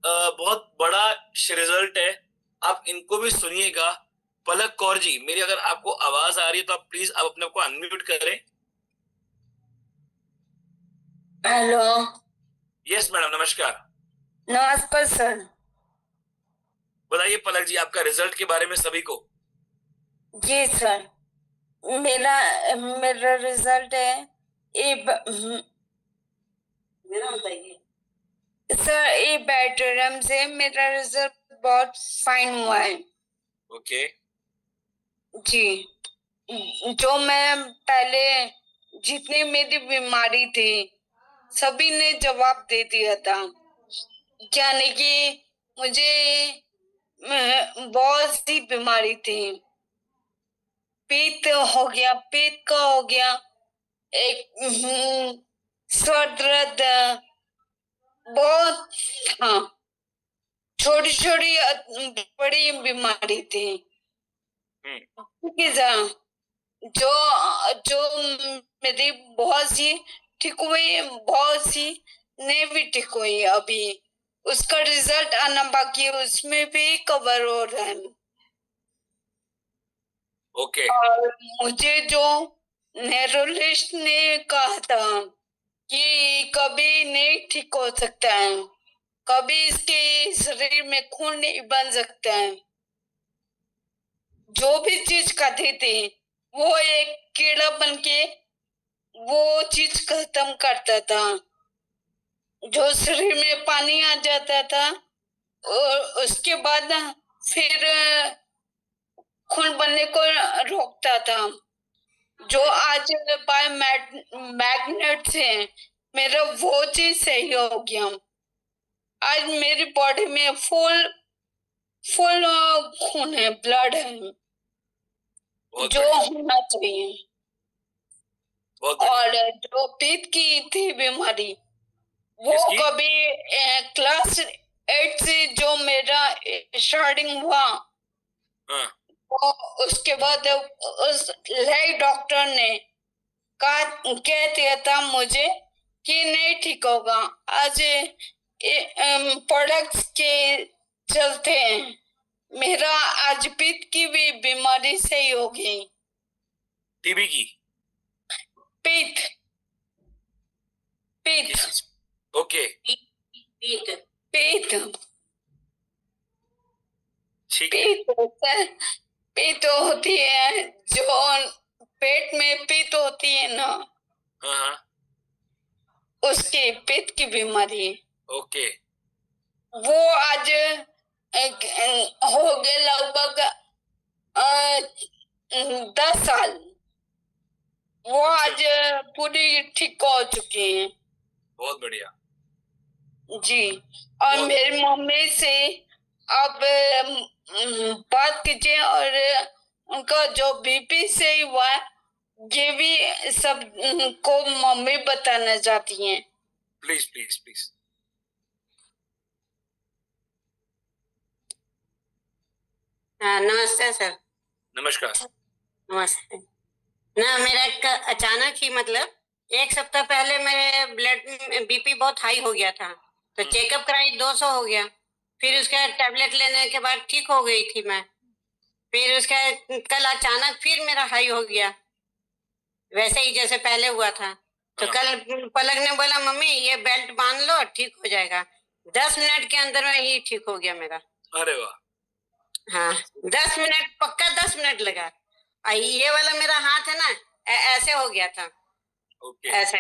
बहुत बड़ा रिजल्ट है, आप इनको भी सुनिएगा। पलक कौर जी, मेरी अगर आपको आवाज आ रही है तो आप प्लीज आप अपने को अनम्यूट करें। हेलो। यस मैडम, नमस्कार। नमस्कार सर। बताइए पलक जी, आपका रिजल्ट के बारे में सभी को। जी सर, मेरा मेरा रिजल्ट है मेरा बताइए सर, ए बैटरम से मेरा रिजल्ट बहुत फाइन हुआ है। ओके। जी, जो मैं पहले जितनी मेरी बीमारी थी सभी ने जवाब दे दिया था, यानी कि मुझे बहुत सी बीमारी थी, पेट हो गया, पेट का हो गया, एक सर दर्द, बहुत, हाँ, छोटी छोटी बड़ी बीमारी थी। ठीक है सर, जो जो मेरी बहुत सी ठीक हुई, बहुत सी नहीं भी ठीक हुई, अभी उसका रिजल्ट आना बाकी है, उसमें भी कवर हो रहा है। ओके। और मुझे जो नेरोलिस्ट ने कहा था कि कभी नहीं ठीक हो सकता है, कभी इसके शरीर में खून नहीं बन सकता है, जो भी चीज खाती थी वो एक कीड़ा बन के वो चीज खत्म करता था, जो शरीर में पानी आ जाता था और उसके बाद फिर खून बनने को रोकता था। जो आज बाय मैग्नेट से मेरा वो चीज सही हो गया। आज मेरी बॉडी में फुल फुल खून है, ब्लड है, बहुत जो बढ़िया, होना चाहिए। बहुत बढ़िया। और जो पेट की थी बीमारी, वो किसकी? कभी क्लास 8 से जो मेरा स्टार्टिंग हुआ, हाँ। वो उसके बाद उस लेग डॉक्टर ने कह दिया था मुझे कि नहीं ठीक होगा। आज प्रोडक्ट्स के चलते मेरा आज पेट की भी बीमारी सही हो गई। टीबी की? पेट पेट ओके, पेट पेट ठीक है। पेट पेट होती है, जो पेट में पेट होती है ना, हाँ हाँ, उसके पेट की बीमारी, ओके। वो आज हो गए लगभग 10 साल, वो आज पूरी ठीक हो चुकी हैं। बहुत बढ़िया जी। और मेरी मम्मी से आप बात कीजिए, और उनका जो बीपी से हुआ है, ये भी सब को मम्मी बताना चाहती हैं। Please please please. नमस्ते सर। नमस्कार। नमस्ते। ना मेरा अचानक ही मतलब 1 सप्ताह पहले मेरे ब्लड बीपी बहुत हाई हो गया था, तो चेकअप कराई 200 हो गया। फिर उसका टैबलेट लेने के बाद ठीक हो गई थी मैं। फिर उसका कल अचानक फिर मेरा हाई हो गया, वैसे ही जैसे पहले हुआ था। तो कल पलक ने बोला मम्मी ये बेल्ट बांध लो ठीक हो जाएगा। 10 मिनट के अंदर में ही ठीक हो गया मेरा। अरे वाह। हाँ, 10 मिनट, पक्का 10 मिनट लगा। ये वाला मेरा हाथ है ना, ऐसे हो गया था। ओके। ऐसे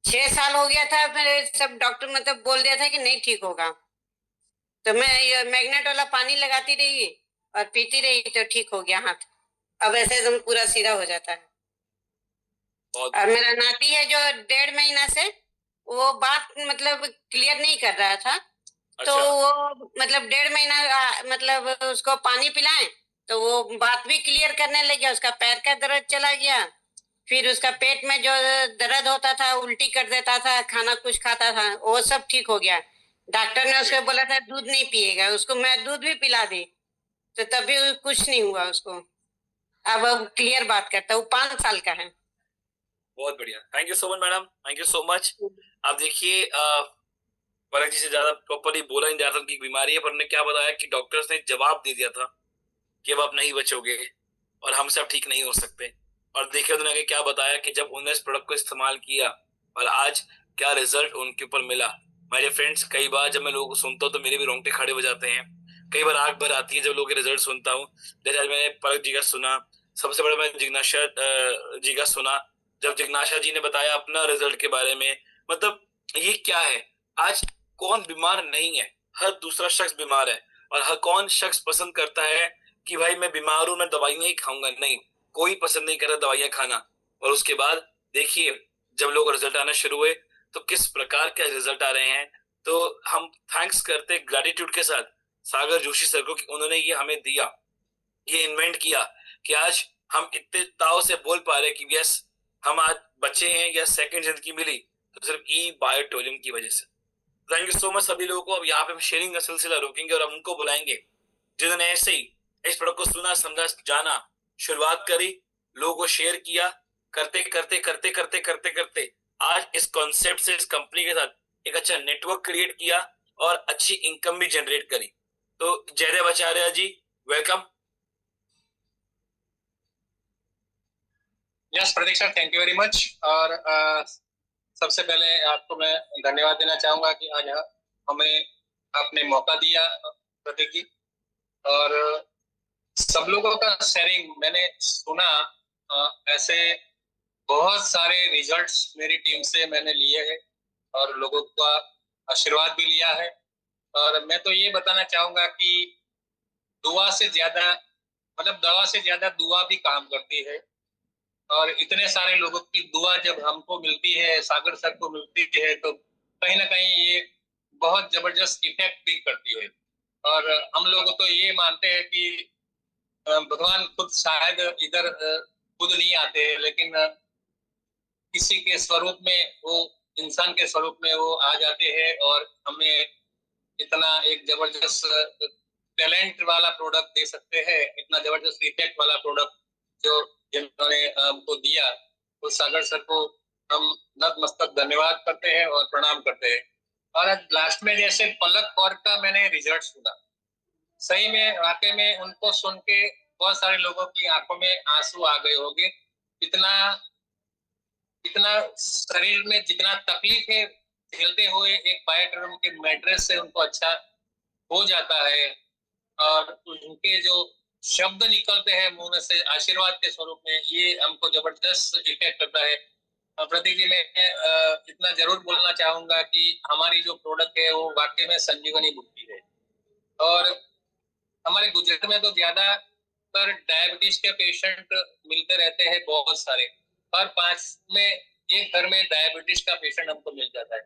6 साल हो गया था, मेरे सब डॉक्टर मतलब बोल दिया था कि नहीं ठीक होगा। तो मैं ये मैग्नेट वाला पानी लगाती रही और पीती रही, तो ठीक हो गया हाथ। अब ऐसे एकदम पूरा सीधा हो जाता है। बहुत और मेरा नाती है जो 1.5 महीना से, वो बात मतलब क्लियर नहीं कर रहा था, तो अच्छा। वो मतलब 1.5 महीना मतलब उसको पानी पिलाएं तो वो बात भी क्लियर करने लग गया, उसका पैर का दर्द चला गया, फिर उसका पेट में जो दर्द होता था, उल्टी कर देता था, खाना कुछ खाता था, वो सब ठीक हो गया। डॉक्टर ने उसको बोला था दूध नहीं पिएगा, उसको मैं दूध भी पिला दी तो तभी कुछ नहीं हुआ उसको। अब वो क्लियर बात करता है, वो 5 साल का है। बहुत बढ़िया, thank you so much madam, thank you so much. आप देखिए पलक जी से ज्यादा प्रॉपरली बोला नहीं जा रहा था कि बीमारी है, पर उन्होंने क्या बताया कि डॉक्टर्स ने जवाब दे दिया था कि अब आप नहीं बचोगे और हमसे आप ठीक नहीं हो सकते। और देखिए उन्होंने क्या बताया कि जब उन्होंने इस प्रोडक्ट को इस्तेमाल किया और आज क्या रिजल्ट उनके ऊपर मिला। मेरे फ्रेंड्स, कई बार जब मैं लोगों को सुनता हूँ तो मेरे भी रोंगटे खड़े हो जाते हैं, कई बार आग भर आती है जब लोगों के रिजल्ट सुनता हूँ। जैसे आज मैंने पलक जी का सुना, सबसे बड़ा मैंने जिग्नाशा जी का सुना, जब जिग्नाशा जी ने बताया अपना रिजल्ट के बारे में। मतलब ये क्या है, आज कौन बीमार नहीं है, हर दूसरा शख्स बीमार है। और हर कौन शख्स पसंद करता है कि भाई मैं बीमार हूं, मैं दवाइयां ही खाऊंगा? नहीं, कोई पसंद नहीं करता दवाइयां खाना। और उसके बाद देखिए जब लोग रिजल्ट आना शुरू हुए तो किस प्रकार के रिजल्ट आ रहे हैं। तो हम थैंक्स करते ग्रेटिट्यूड के साथ सागर जोशी सर को कि उन्होंने ये हमें दिया, ये इन्वेंट किया कि आज हम इतने ताव से बोल पा रहे कि यस हम आज बचे हैं या सेकंड जिंदगी मिली तो सिर्फ ई बायोटोलियम की वजह से। थैंक यू सो मच सभी लोगों को। अब यहाँ पे हम शेयरिंग का सिलसिला रोकेंगे और हम उनको बुलाएंगे जिन्होंने ऐसे ही इस प्रोडक्ट को सुना, समझा, जाना, शुरुआत करी, लोगों को शेयर किया, करते करते करते करते करते करते आज इस कॉन्सेप्ट से इस कंपनी के साथ एक अच्छा नेटवर्क क्रिएट किया और अच्छी इनकम भी जनरेट करी। तो Jaidev Acharya ji, welcome. Yes Pratik sir, thank you very much. और सबसे पहले आपको मैं धन्यवाद देना चाहूंगा कि आज हमें आपने मौका दिया प्रतीक जी। और सब लोगों का शेयरिंग मैंने सुना, ऐसे बहुत सारे रिजल्ट्स मेरी टीम से मैंने लिए हैं और लोगों का आशीर्वाद भी लिया है। और मैं तो ये बताना चाहूंगा कि दुआ से ज्यादा, मतलब दवा से ज्यादा दुआ भी काम करती है। और इतने सारे लोगों की दुआ जब हमको मिलती है, सागर सर को मिलती है, तो कहीं ना कहीं ये बहुत जबरदस्त इफेक्ट भी करती है। और हम लोग तो ये मानते हैं कि भगवान खुद शायद इधर खुद नहीं आते हैं, लेकिन किसी के स्वरूप में वो, इंसान के स्वरूप में वो आ जाते हैं और हमें इतना एक जबरदस्त टैलेंट वाला प्रोडक्ट दे सकते हैं, इतना जबरदस्त इफेक्ट वाला प्रोडक्ट जो जिन्होंने हमको दिया, वो सागर सर को हम नतमस्तक धन्यवाद करते हैं और प्रणाम करते हैं। और लास्ट में जैसे पलक कौर का मैंने रिजल्ट सुना, सही में वाकई में उनको सुन के बहुत सारे लोगों की आंखों में आंसू आ गए होंगे। इतना इतना शरीर में जितना तकलीफ है झेलते हुए एक बायोटोरियम के मैट्रेस से उनको अच्छा हो जाता है। और उनके जो शब्द निकलते हैं मुंह में से आशीर्वाद के स्वरूप में, ये हमको जबरदस्त इफेक्ट करता है। प्रतीक जी, मैं इतना जरूर बोलना चाहूंगा कि हमारी जो प्रोडक्ट है वो वाकई में संजीवनी बुद्धि है। और हमारे गुजरात में तो ज्यादातर डायबिटीज के पेशेंट मिलते रहते हैं, बहुत सारे, हर 5 में एक घर में डायबिटीज का पेशेंट हमको मिल जाता है।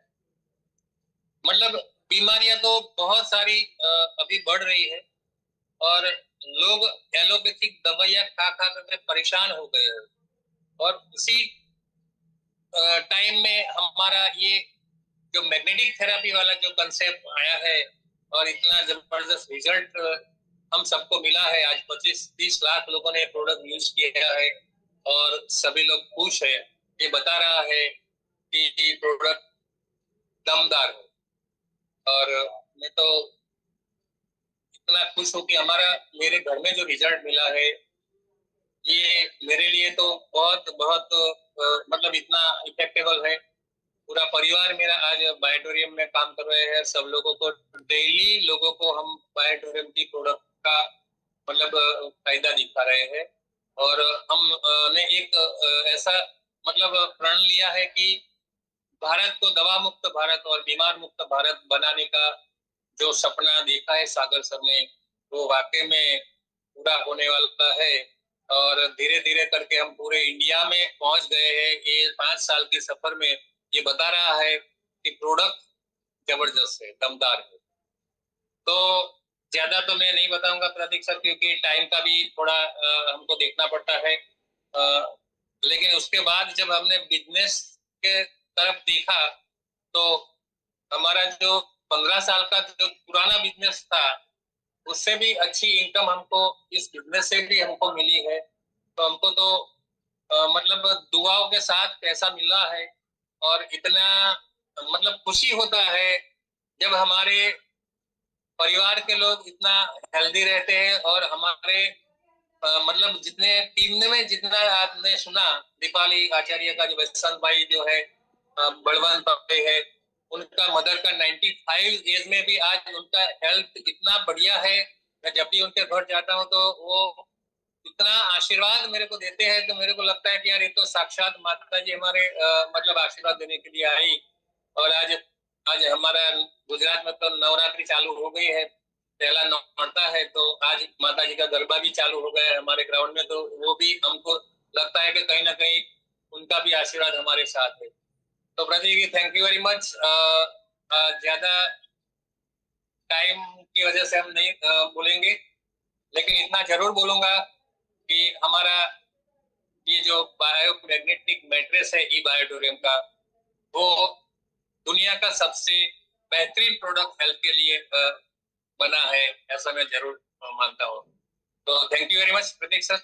मतलब बीमारियां तो बहुत सारी अभी बढ़ रही है और लोग एलोपैथिक दवाइयां खा खा करके परेशान हो गए हैं। और इसी टाइम में हमारा ये जो मैग्नेटिक थेरेपी वाला जो कंसेप्ट आया है और इतना जबरदस्त रिजल्ट हम सबको मिला है। आज 25-30 लाख लोगों ने प्रोडक्ट यूज किया है और सभी लोग खुश है। ये बता रहा है कि प्रोडक्ट दमदार है। और मैं तो इतना खुश हूँ कि मेरे घर में जो रिजल्ट मिला है, ये मेरे लिए तो बहुत बहुत मतलब इतना इफेक्टेबल है। पूरा परिवार मेरा आज बायोटोरियम में काम कर रहे हैं। सब लोगों को डेली लोगों को हम बायोटोरियम की प्रोडक्ट का मतलब फायदा दिखा रहे हैं। और हम ने एक ऐसा मतलब प्रण लिया है कि भारत को दवा मुक्त भारत और बीमार मुक्त भारत बनाने का जो सपना देखा है सागर सर ने, वो वाकई में पूरा होने वाला है। और धीरे धीरे करके हम पूरे इंडिया में पहुंच गए हैं। ये 5 साल के सफर में ये बता रहा है कि प्रोडक्ट जबरदस्त है, दमदार है। तो ज्यादा तो मैं नहीं बताऊंगा प्रतीक सर, क्योंकि टाइम का भी थोड़ा हमको देखना पड़ता है। लेकिन उसके बाद जब हमने बिजनेस के तरफ देखा तो हमारा जो 15 साल का जो पुराना बिजनेस था उससे भी अच्छी इनकम हमको इस बिजनेस से भी हमको मिली है। तो हमको तो मतलब दुआओं के साथ पैसा मिला है और इतना मतलब खुशी होता है जब हमारे परिवार के लोग इतना हेल्दी रहते हैं। और हमारे मतलब जितने टीम में जितना आपने सुना, दीपाली आचार्य का जो बसंत भाई जो है, बड़वन भाई है, उनका मदर का 95 एज में भी आज उनका हेल्थ इतना बढ़िया है। मैं जब भी उनके घर जाता हूँ तो वो इतना आशीर्वाद मेरे को देते हैं, तो मेरे को लगता है कि यार ये तो साक्षात माता जी हमारे मतलब आशीर्वाद देने के लिए आई। और आज हमारा गुजरात में तो नवरात्रि चालू हो गई है, पहला नौरता है, तो आज माता जी का गरबा भी चालू हो गया है हमारे ग्राउंड में। तो वो भी हमको लगता है कि कहीं ना कहीं उनका भी आशीर्वाद हमारे साथ है। तो प्रतीक जी, थैंक यू वेरी मच। ज्यादा टाइम की वजह से हम नहीं बोलेंगे, लेकिन इतना जरूर बोलूंगा कि हमारा ये जो बायोमैग्नेटिक मैट्रेस है ई बायोटोरियम का, वो दुनिया का सबसे बेहतरीन प्रोडक्ट हेल्थ के लिए बना है, ऐसा मैं जरूर मानता हूँ। तो thank you very much Pratik sir.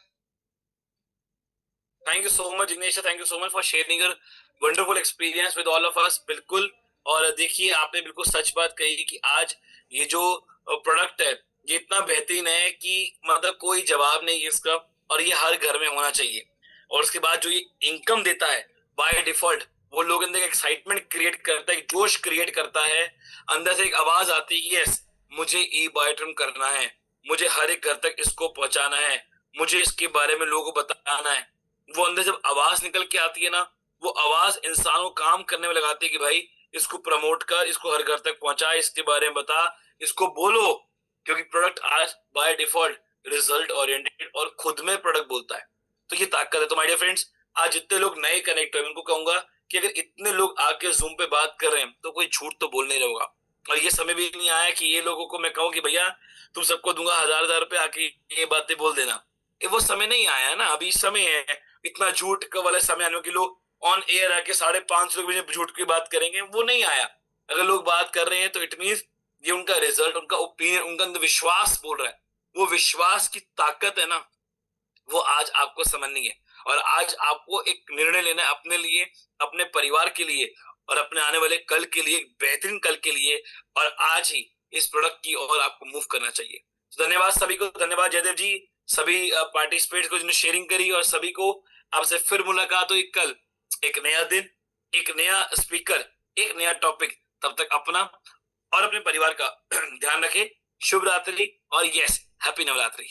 Thank you so much Jignesh, thank you so much for sharing your wonderful experience with all of us. बिल्कुल, और देखिए आपने बिल्कुल सच बात कही कि आज ये जो प्रोडक्ट है ये इतना बेहतरीन है कि मतलब कोई जवाब नहीं है इसका, और ये हर घर में होना चाहिए। और उसके बाद जो ये इनकम देता है बाय डिफॉल्ट, वो लोग अंदर एक्साइटमेंट क्रिएट करता है, जोश क्रिएट करता है, अंदर से एक आवाज आती है, यस मुझे ई बायोटोरियम करना है, मुझे हर एक घर तक इसको पहुंचाना है, मुझे इसके बारे में लोगों को बताना है। वो अंदर जब आवाज निकल के आती है ना, वो आवाज इंसान को काम करने में लगाती है कि भाई इसको प्रमोट कर, इसको हर घर तक पहुंचा, इसके बारे में बता, इसको बोलो। क्योंकि प्रोडक्ट आज बाय डिफॉल्ट रिजल्ट ओरिएंटेड और खुद में प्रोडक्ट बोलता है, तो ये ताकत है। तो माय डियर फ्रेंड्स, आज जितने लोग नए कनेक्ट हुए उनको कहूंगा कि अगर इतने लोग आके जूम पे बात कर रहे हैं तो कोई झूठ तो बोल नहीं रहा होगा। और ये समय भी नहीं आया कि ये लोगों को मैं कहूँ कि भैया तुम सबको दूंगा 1000 रुपए, आके ये बातें बोल देना। ये वो समय नहीं आया है ना, अभी समय है इतना झूठ का वाला समय आने की लोग ऑन एयर आके 550 लोग झूठ की बात करेंगे, वो नहीं आया। अगर लोग बात कर रहे हैं तो इट मीन्स ये उनका रिजल्ट, उनका ओपिनियन, उनका अंदर विश्वास बोल रहा है। वो विश्वास की ताकत है ना, वो आज आपको समझनी है। और आज आपको एक निर्णय लेना है अपने लिए, अपने परिवार के लिए और अपने आने वाले कल के लिए, बेहतरीन कल के लिए। और आज ही इस प्रोडक्ट की ओर आपको मूव करना चाहिए। तो धन्यवाद सभी को, धन्यवाद जयदेव जी, सभी पार्टिसिपेट्स को जिन्होंने शेयरिंग करी, और सभी को आपसे फिर मुलाकात हुई कल, एक नया दिन, एक नया स्पीकर, एक नया टॉपिक। तब तक अपना और अपने परिवार का ध्यान रखें। शुभ रात्रि और यस, हैप्पी नवरात्रि।